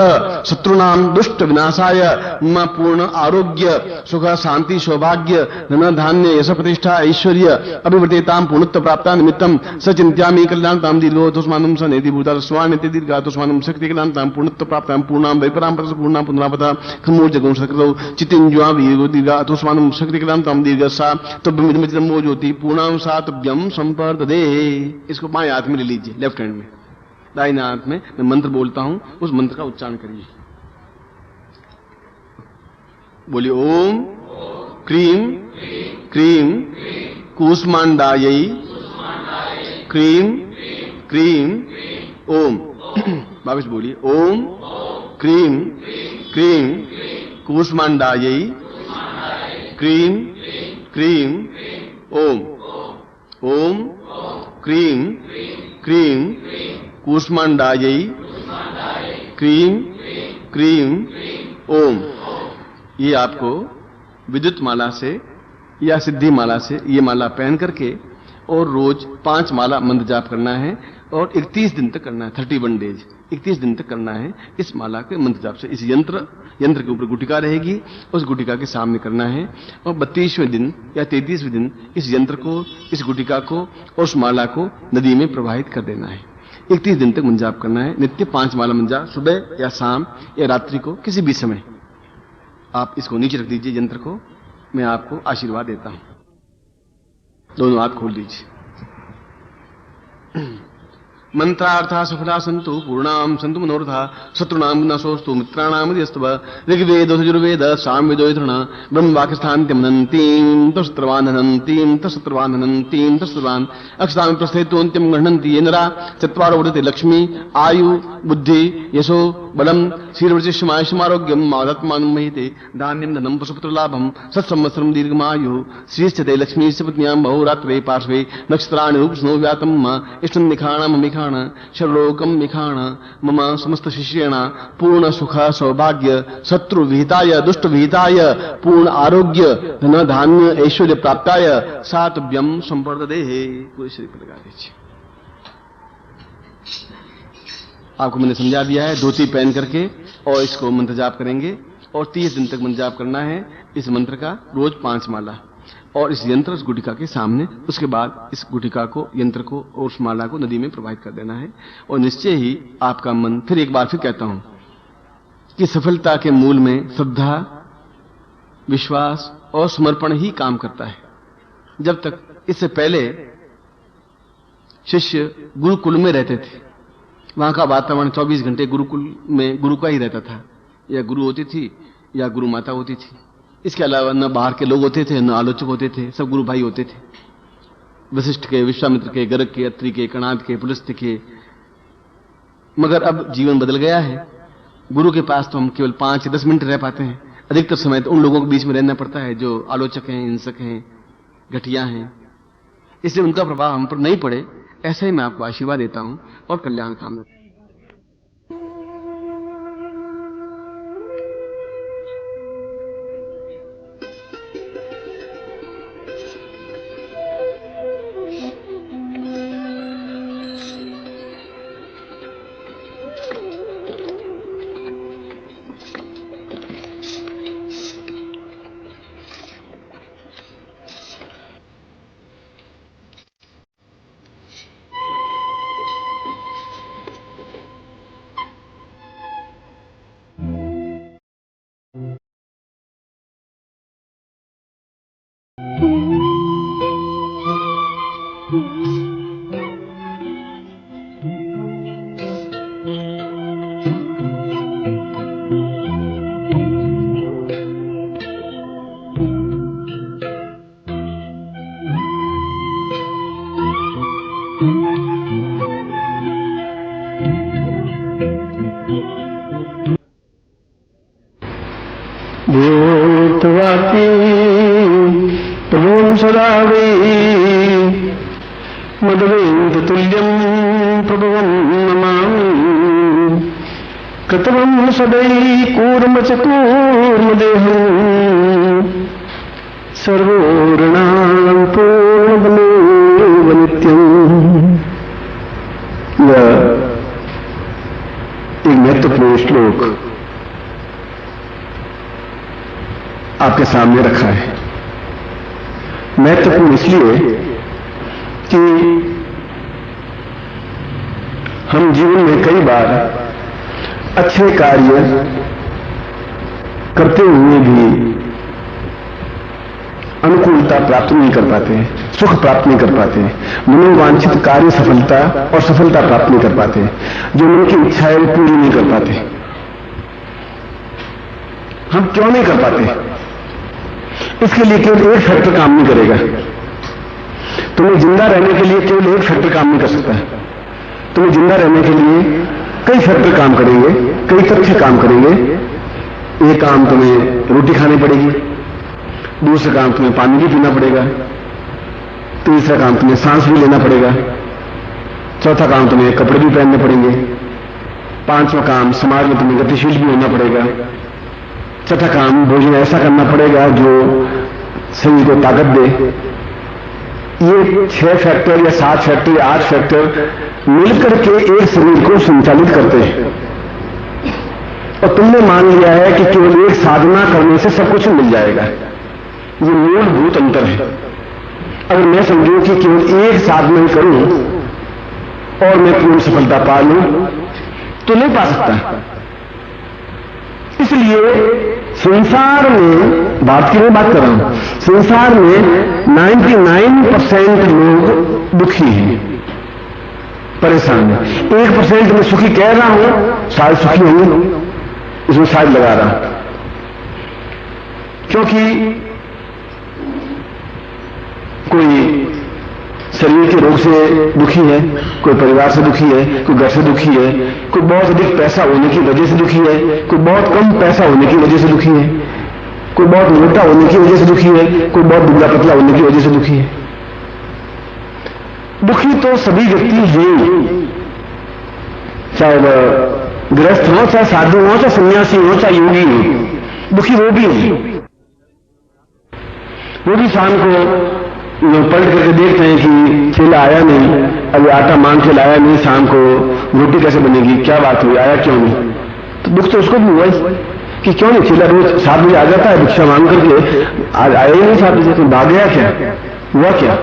शत्रुनां दुष्ट विनाशाय पूर्ण आरोग्य सुख शांति सौभाग्य धन धान्य यश प्रतिष्ठा ऐश्वर्य अभिवर्तेतां पूर्णत्व प्राप्ता निमित्तम सचिंत्यामि कल्याणतां दीर्घो तो स्वानम स नेति भूता स्वानिति दीर्घा तो स्वानम शक्ति कल्याणतां पूर्णत्व प्राप्तां पूर्णां वैपरां परस पूर्णां पुनरापता खमूर्जगुं सकृतौ चितिंज्वा वीर्यो दीर्घा तो स्वानम शक्ति कल्याणतां दीर्घसा तब्यमिदमो ज्योति पूर्णां सा तब्यं संपर्ददे। इसको बाएं हाथ में ले लीजिए, लेफ्ट हैंड में, दाहिने हाथ में मैं मंत्र बोलता हूं, उस मंत्र का उच्चारण करिए। बोलिए ओम क्रीम क्रीम कूष्मांडायै क्रीम क्रीम ओम। वापस बोलिए ओम क्रीम क्रीम कूष्मांडायै क्रीम क्रीम ओम। ओम क्रीम क्रीम कूष्मांडायै क्रीम क्रीम ओम। ये आपको विद्युत माला से या सिद्धि माला से ये माला पहन करके और रोज 5 माला मंत्र जाप करना है और 31 दिन तक करना है, 31 डेज 31 दिन तक करना है इस माला के मंत्र जाप से। इस यंत्र के ऊपर गुटिका रहेगी, उस गुटिका के सामने करना है और 32वें दिन या 33वें दिन इस यंत्र को, इस गुटिका को और उस माला को नदी में प्रवाहित कर देना है। 31 दिन तक मंत्र जाप करना है। नित्य 5 माला मंत्र जाप, सुबह या शाम या रात्रि को किसी भी समय। आप इसको नीचे रख दीजिए यंत्र को, मैं आपको आशीर्वाद देता हूं। दोनों हाथ खोल दीजिए। मंत्रार्था सफला सन्तु पूर्णाम सन्तु मनोरथा शत्रुनाम विनाशोस्तु मित्राणाम यस्तव ऋग्वेद यजुर्वेद सामवेदो यथर्ण ब्रह्मवाक्यस्थान्त्यमनन्तीं तशत्रवाननन्तीं तशत्रवाननन्तीं तशत्रवान् अक्षतां प्रस्थेतोऽन्त्यं गृह्णन्ति ये नरा चत्वारो वर्धते लक्ष्मी आयु बुद्धि यशो बलम शीर्षमायुष्यमारोग्यम मादात्मानं महिते धान्यं धनं पशुपुत्रलाभं सत्संवत्सरं दीर्घमायुः श्रीश्चते लक्ष्मी पत्न्यां बहुरात्रे पार्श्वे नक्षत्राणि उपस्नो व्यातं इष्टं निखाणं मिखाण शर्लोकं मिखाण मम समस्त शिष्येण पूर्ण सुख सौभाग्य शत्रु विहिताय दुष्ट विहिताय पूर्ण आरोग्य धन धान्य ऐश्वर्य प्राप्ताय सातव्यम संपर्ददे। पूरे शरीर पर लगा दीजिए। आपको मैंने समझा दिया है, धोती पहन करके और इसको मंत्र जाप करेंगे और 30 दिन तक मंत्र जाप करना है इस मंत्र का, रोज 5 माला और इस यंत्र उस गुटिका के सामने। उसके बाद इस गुटिका को, यंत्र को और उस माला को नदी में प्रवाहित कर देना है और निश्चय ही आपका मन, फिर एक बार फिर कहता हूं कि सफलता के मूल में श्रद्धा, विश्वास और समर्पण ही काम करता है। जब तक, इससे पहले शिष्य गुरुकुल में रहते थे, वहां का वातावरण 24 घंटे गुरुकुल में गुरु का ही रहता था, या गुरु होती थी या गुरु माता होती थी। इसके अलावा न बाहर के लोग होते थे, न आलोचक होते थे, सब गुरु भाई होते थे। वशिष्ठ के, विश्वामित्र के, गर्ग के, अत्रि के, कणाद के, पुलस्त्य के। मगर अब जीवन बदल गया है। गुरु के पास तो हम केवल 5 या 10 मिनट रह पाते हैं, अधिकतर समय तो उन लोगों के बीच में रहना पड़ता है जो आलोचक हैं, हिंसक हैं, घटिया हैं। इसलिए उनका प्रभाव हम पर नहीं पड़े, ऐसा ही मैं आपको आशीर्वाद देता हूं और कल्याण कामना। प्रभुं सदा वै मदवेन्द्रतुल्यं प्रभुं नमामि। कृतवं सदैकूर्मचकूर्मदेहं सर्वोर्णां पूर्णबलेव नित्यम्। यह एक महत्वपूर्ण श्लोक आपके सामने रखा है। महत्वपूर्ण इसलिए कि हम जीवन में कई बार अच्छे कार्य करते हुए भी अनुकूलता प्राप्त नहीं कर पाते, सुख प्राप्त नहीं कर पाते, मनोवांछित कार्य सफलता और सफलता प्राप्त नहीं कर पाते, जो मन की इच्छा है वो पूरी नहीं कर पाते। हम क्यों नहीं कर पाते? इसके लिए केवल एक फैक्टर काम नहीं करेगा। तुम्हें जिंदा रहने के लिए केवल एक फैक्टर काम नहीं कर सकता है। तुम्हें जिंदा रहने के लिए कई फैक्टर काम करेंगे, कई तथ्य काम करेंगे। एक काम तुम्हें रोटी खानी पड़ेगी, दूसरा काम तुम्हें पानी भी पीना पड़ेगा, तीसरा काम तुम्हें सांस भी लेना पड़ेगा, चौथा काम तुम्हें कपड़े भी पहनने पड़ेंगे, पांचवा काम समाज में तुम्हें गतिशील भी होना पड़ेगा, छठा काम भोजन ऐसा करना पड़ेगा जो शरीर को ताकत दे। ये 6 फैक्टर या 7 फैक्टर या 8 फैक्टर मिलकर के एक शरीर को संचालित करते हैं। और तुमने मान लिया है कि केवल एक साधना करने से सब कुछ मिल जाएगा। ये मूलभूत अंतर है। अगर मैं समझूं कि केवल एक साधना ही करूं और मैं पूर्ण सफलता पा लूं तो नहीं पा सकता। इसलिए संसार में, बात की मैं बात कर रहा हूं, संसार में 99% लोग दुखी हैं, परेशान हैं। 1% में सुखी कह रहा हूं, शायद सुखी होंगे, इसमें शायद लगा रहा हूं, क्योंकि कोई शरीर के रोग से दुखी है, कोई परिवार से दुखी है, कोई घर से दुखी है, कोई बहुत अधिक पैसा होने की वजह से दुखी है, कोई बहुत कम पैसा होने की वजह से दुखी है, कोई बहुत मोटा होने की वजह से दुखी है, कोई बहुत दुबला पतला होने की वजह से दुखी है। दुखी तो सभी व्यक्ति हैं, चाहे वह गृहस्थ हो, चाहे साधु हो, चाहे सन्यासी हो, चाहे योगी हो, दुखी वो भी है। वो भी शाम को पलट करके देखते हैं कि चेला आया नहीं, अभी आटा मांग के लाया नहीं, शाम को रोटी कैसे बनेगी, क्या बात हुई, आया क्यों नहीं? तो दुख तो उसको भी हुआ कि क्यों नहीं, चेला रोज 7 बजे आ जाता है भिक्षा मांग करके, आज आया ही नहीं 7 बजे, तो भाग गया क्या, हुआ क्या?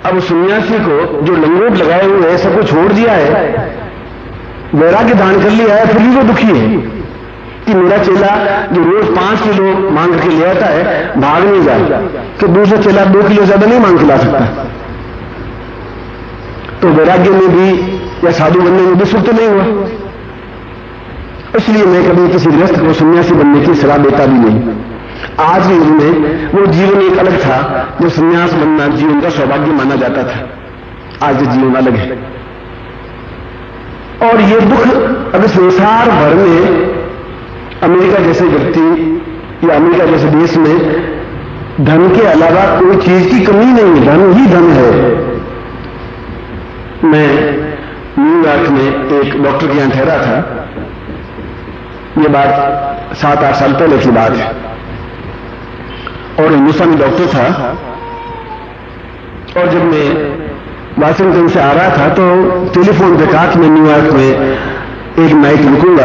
अब सन्यासी को जो लंगोट लगाए हुए है, सबको छोड़ दिया है, वैराग्य दान कर लिया है, फिर भी वो दुखी है कि मेरा चेला जो रोज 5 किलो मांग के ले आता है, भाग नहीं जाए कि दूसरा चेला 2 किलो ज्यादा नहीं मांग के ला सकता। तो वैराग्य में भी या साधु बनने में भी सुख तो नहीं हुआ। इसलिए मैं कभी किसी गृहस्थ को सन्यासी बनने की सलाह देता भी नहीं। आज के युग में वो जीवन एक अलग था, जो सन्यास बनना जीवन का सौभाग्य माना जाता था। आज का जीवन अलग है। और ये दुख अगर संसार भर में अमेरिका जैसे व्यक्ति या अमेरिका जैसे देश में धन के अलावा कोई चीज की कमी नहीं है, धन ही धन है। मैं न्यूयॉर्क में एक डॉक्टर के यहां ठहरा था, ये बात 7-8 साल पहले की बात है, और हिंदुस्तानी डॉक्टर था। और जब मैं वाशिंगटन से आ रहा था तो टेलीफोन पे कहा कि मैं न्यूयॉर्क में एक नाइट रुकूंगा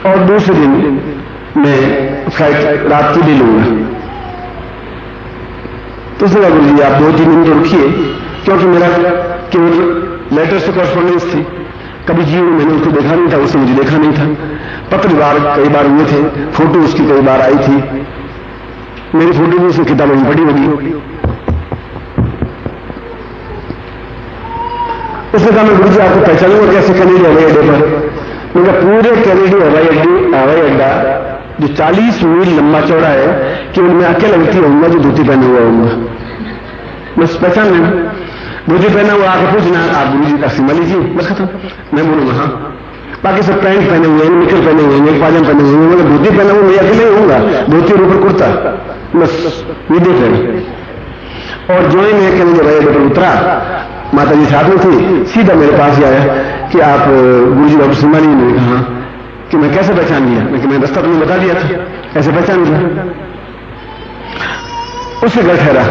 और दूसरे दिन मैं फ्लाइट रात की ले लूंगा। तो उसने कहा गुरु जी आप 2-3 दिन तो रुकिए, क्योंकि मेरा केवल लेटर से कॉरेस्पॉन्डेंस थी, कभी जीवन में मैंने उसको देखा नहीं था, उसने मुझे देखा नहीं था। पत्र कई बार हुए थे, फोटो उसकी कई बार आई थी, मेरी फोटो भी उसने किताबों में पढ़ी होगी। उसने कहा मैं गुरु जी आपको पहचानूंगा कैसे कनेडिया हवाई अड्डे पर? मैंने कहा पूरे कनेडिया हवाई अड्डा जो 40 मील लंबा चौड़ा है, केवल मैं अकेला व्यक्ति होऊंगा जो धोती पहने हुआ होऊंगा, बस पहचान लेना। धोती पहना हुआ आकर पूछना आप गुरु जी का सिम्बल लीजिए, बस खत्म। मैं बोलूंगा हाँ। बाकी सब पैंट पहने हुए हैं, निकल पहने हुए हैं, पाजामा पहने हुए हैं, मगर धोती पहना हुआ मैं अकेले ही होऊंगा, धोती और ऊपर कुर्ता, बस ये देख रहे। और जो ही मैं कहने जब ऊपर उतरा, माता जी साथ में थी, सीधा मेरे पास ही आया कि आप गुरुजी डॉक्टर सिंघानी। मैंने कहा कि मैं कैसे पहचान लिया? मैं रास्ता तुम्हें बता दिया था, ऐसे पहचान लिया। उसके घर ठहरा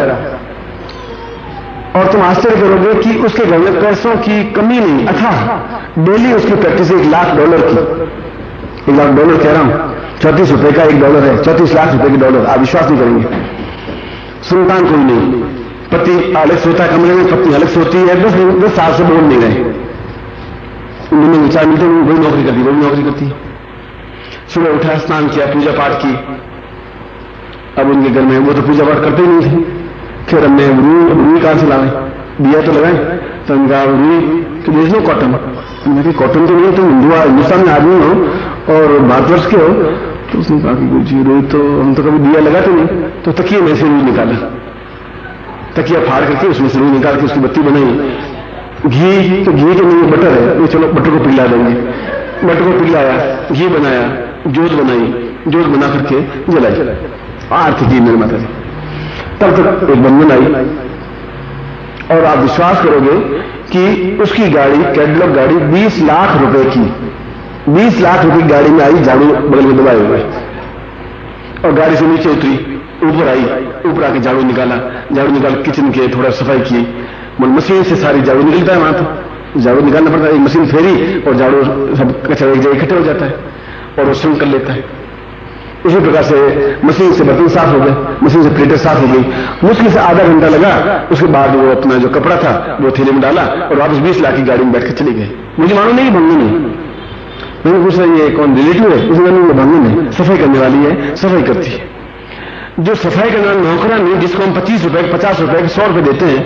और तुम आश्चर्य करोगे कि उसके घर में पैसों की कमी नहीं, अथा डेली उसकी प्रैक्टिस $1,00,000 की। $1,00,000 कह रहा हूं, 34 रुपए का $1 है, 34 लाख रुपए के डॉलर। आप विश्वास नहीं करेंगे। सुल्तान कोई नहीं, पति अलग सोता है कमरे में, पत्नी अलग सोती है, 10 साल से बोल नहीं रहे। उन्होंने विचार मिलते, वही नौकरी करती, वही नौकरी करती। सुबह उठा, स्नान किया, पूजा पाठ की। अब उनके घर में वो तो पूजा पाठ करते ही नहीं थे। फिर हमने रुई कहां से लाए, दिया तो लगाए, तो उनका रुई तो बेच लो कॉटन। मैं कॉटन तो नहीं, तुम हिंदुस्तान में आदमी हो और भारतवर्ष के हो। तो उसने कहा कि गुरुजी रुई तो हम तो कभी दिया लगाते नहीं। तो तकिए में से रुई निकाला, तकिया फाड़ करके उसमें से रुई निकाल के उसकी बत्ती बनाई। घी तो घी तो नहीं, बटर है, ये चलो बटर को पिघला देंगे। बटर को पिघलाया, घी बनाया, जोत बनाई, जोत बना करके जलाई। आरती की मेरे माता जी। तब तक एक बंधन आई और आप विश्वास करोगे कि उसकी गाड़ी, कैडलॉक गाड़ी 20 लाख रुपए की, 20 लाख रुपए की गाड़ी में आई, झाड़ू बगल में दबाए हुए, और गाड़ी से नीचे उतरी, ऊपर आई, ऊपर आके झाड़ू निकाला, झाड़ू निकाल किचन के थोड़ा सफाई की। मशीन से सारी झाड़ू निकलता है, वहां तो झाड़ू निकालना पड़ता है, एक मशीन फेरी और झाड़ू सब कचरा एक जगह इकट्ठा हो जाता है और वो श्रम कर लेता है। इसी प्रकार से मशीन से बर्तन साफ हो गए, मशीन से प्लेटें साफ हो गई। मुश्किल से आधा घंटा लगा, उसके बाद वो अपना जो कपड़ा था वो थैले में डाला और वापस 20 लाख की गाड़ी में बैठ कर चले गए। मुझे मालूम नहीं कि भंगन है। मैंने पूछा ये कौन रिलेटिव है? उसने कहा वो भंगन है, सफाई करने वाली है, सफाई करती है। जो सफाई करने वाला नौकरा नहीं, जिसको हम 25 रुपए, 50 रुपए, 100 रुपए देते हैं,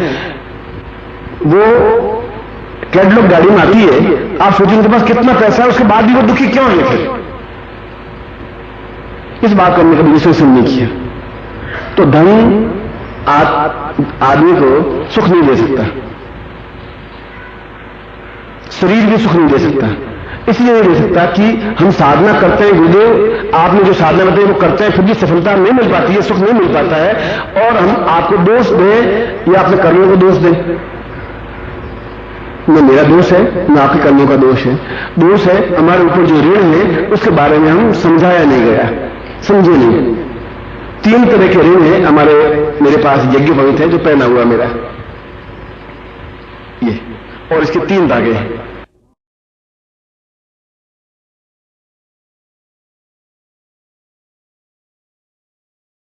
वो कैटलॉग गाड़ी में आती है। आप सोचिए उनके पास कितना पैसा है, उसके बाद भी वो दुखी क्यों है? फिर इस बात को हमने कभी विश्लेषण नहीं किया। तो धन आदमी को सुख नहीं दे सकता, शरीर भी सुख नहीं दे सकता। इसलिए नहीं दे सकता कि हम साधना करते हैं, गुरुदेव आपने जो साधना बताई वो करते हैं, फिर भी सफलता नहीं मिल पाती है, सुख नहीं मिल पाता है, और हम आपको दोष दें या अपने कर्मों को दोष दें। न मेरा दोष है, न आपके कर्मों का दोष है। दोष है हमारे ऊपर जो ऋण है उसके बारे में हम समझाया नहीं गया, समझे नहीं। 3 तरह के ऋण है हमारे, मेरे पास यज्ञ पवित्र है जो पहना हुआ मेरा ये, और इसके 3 धागे हैं।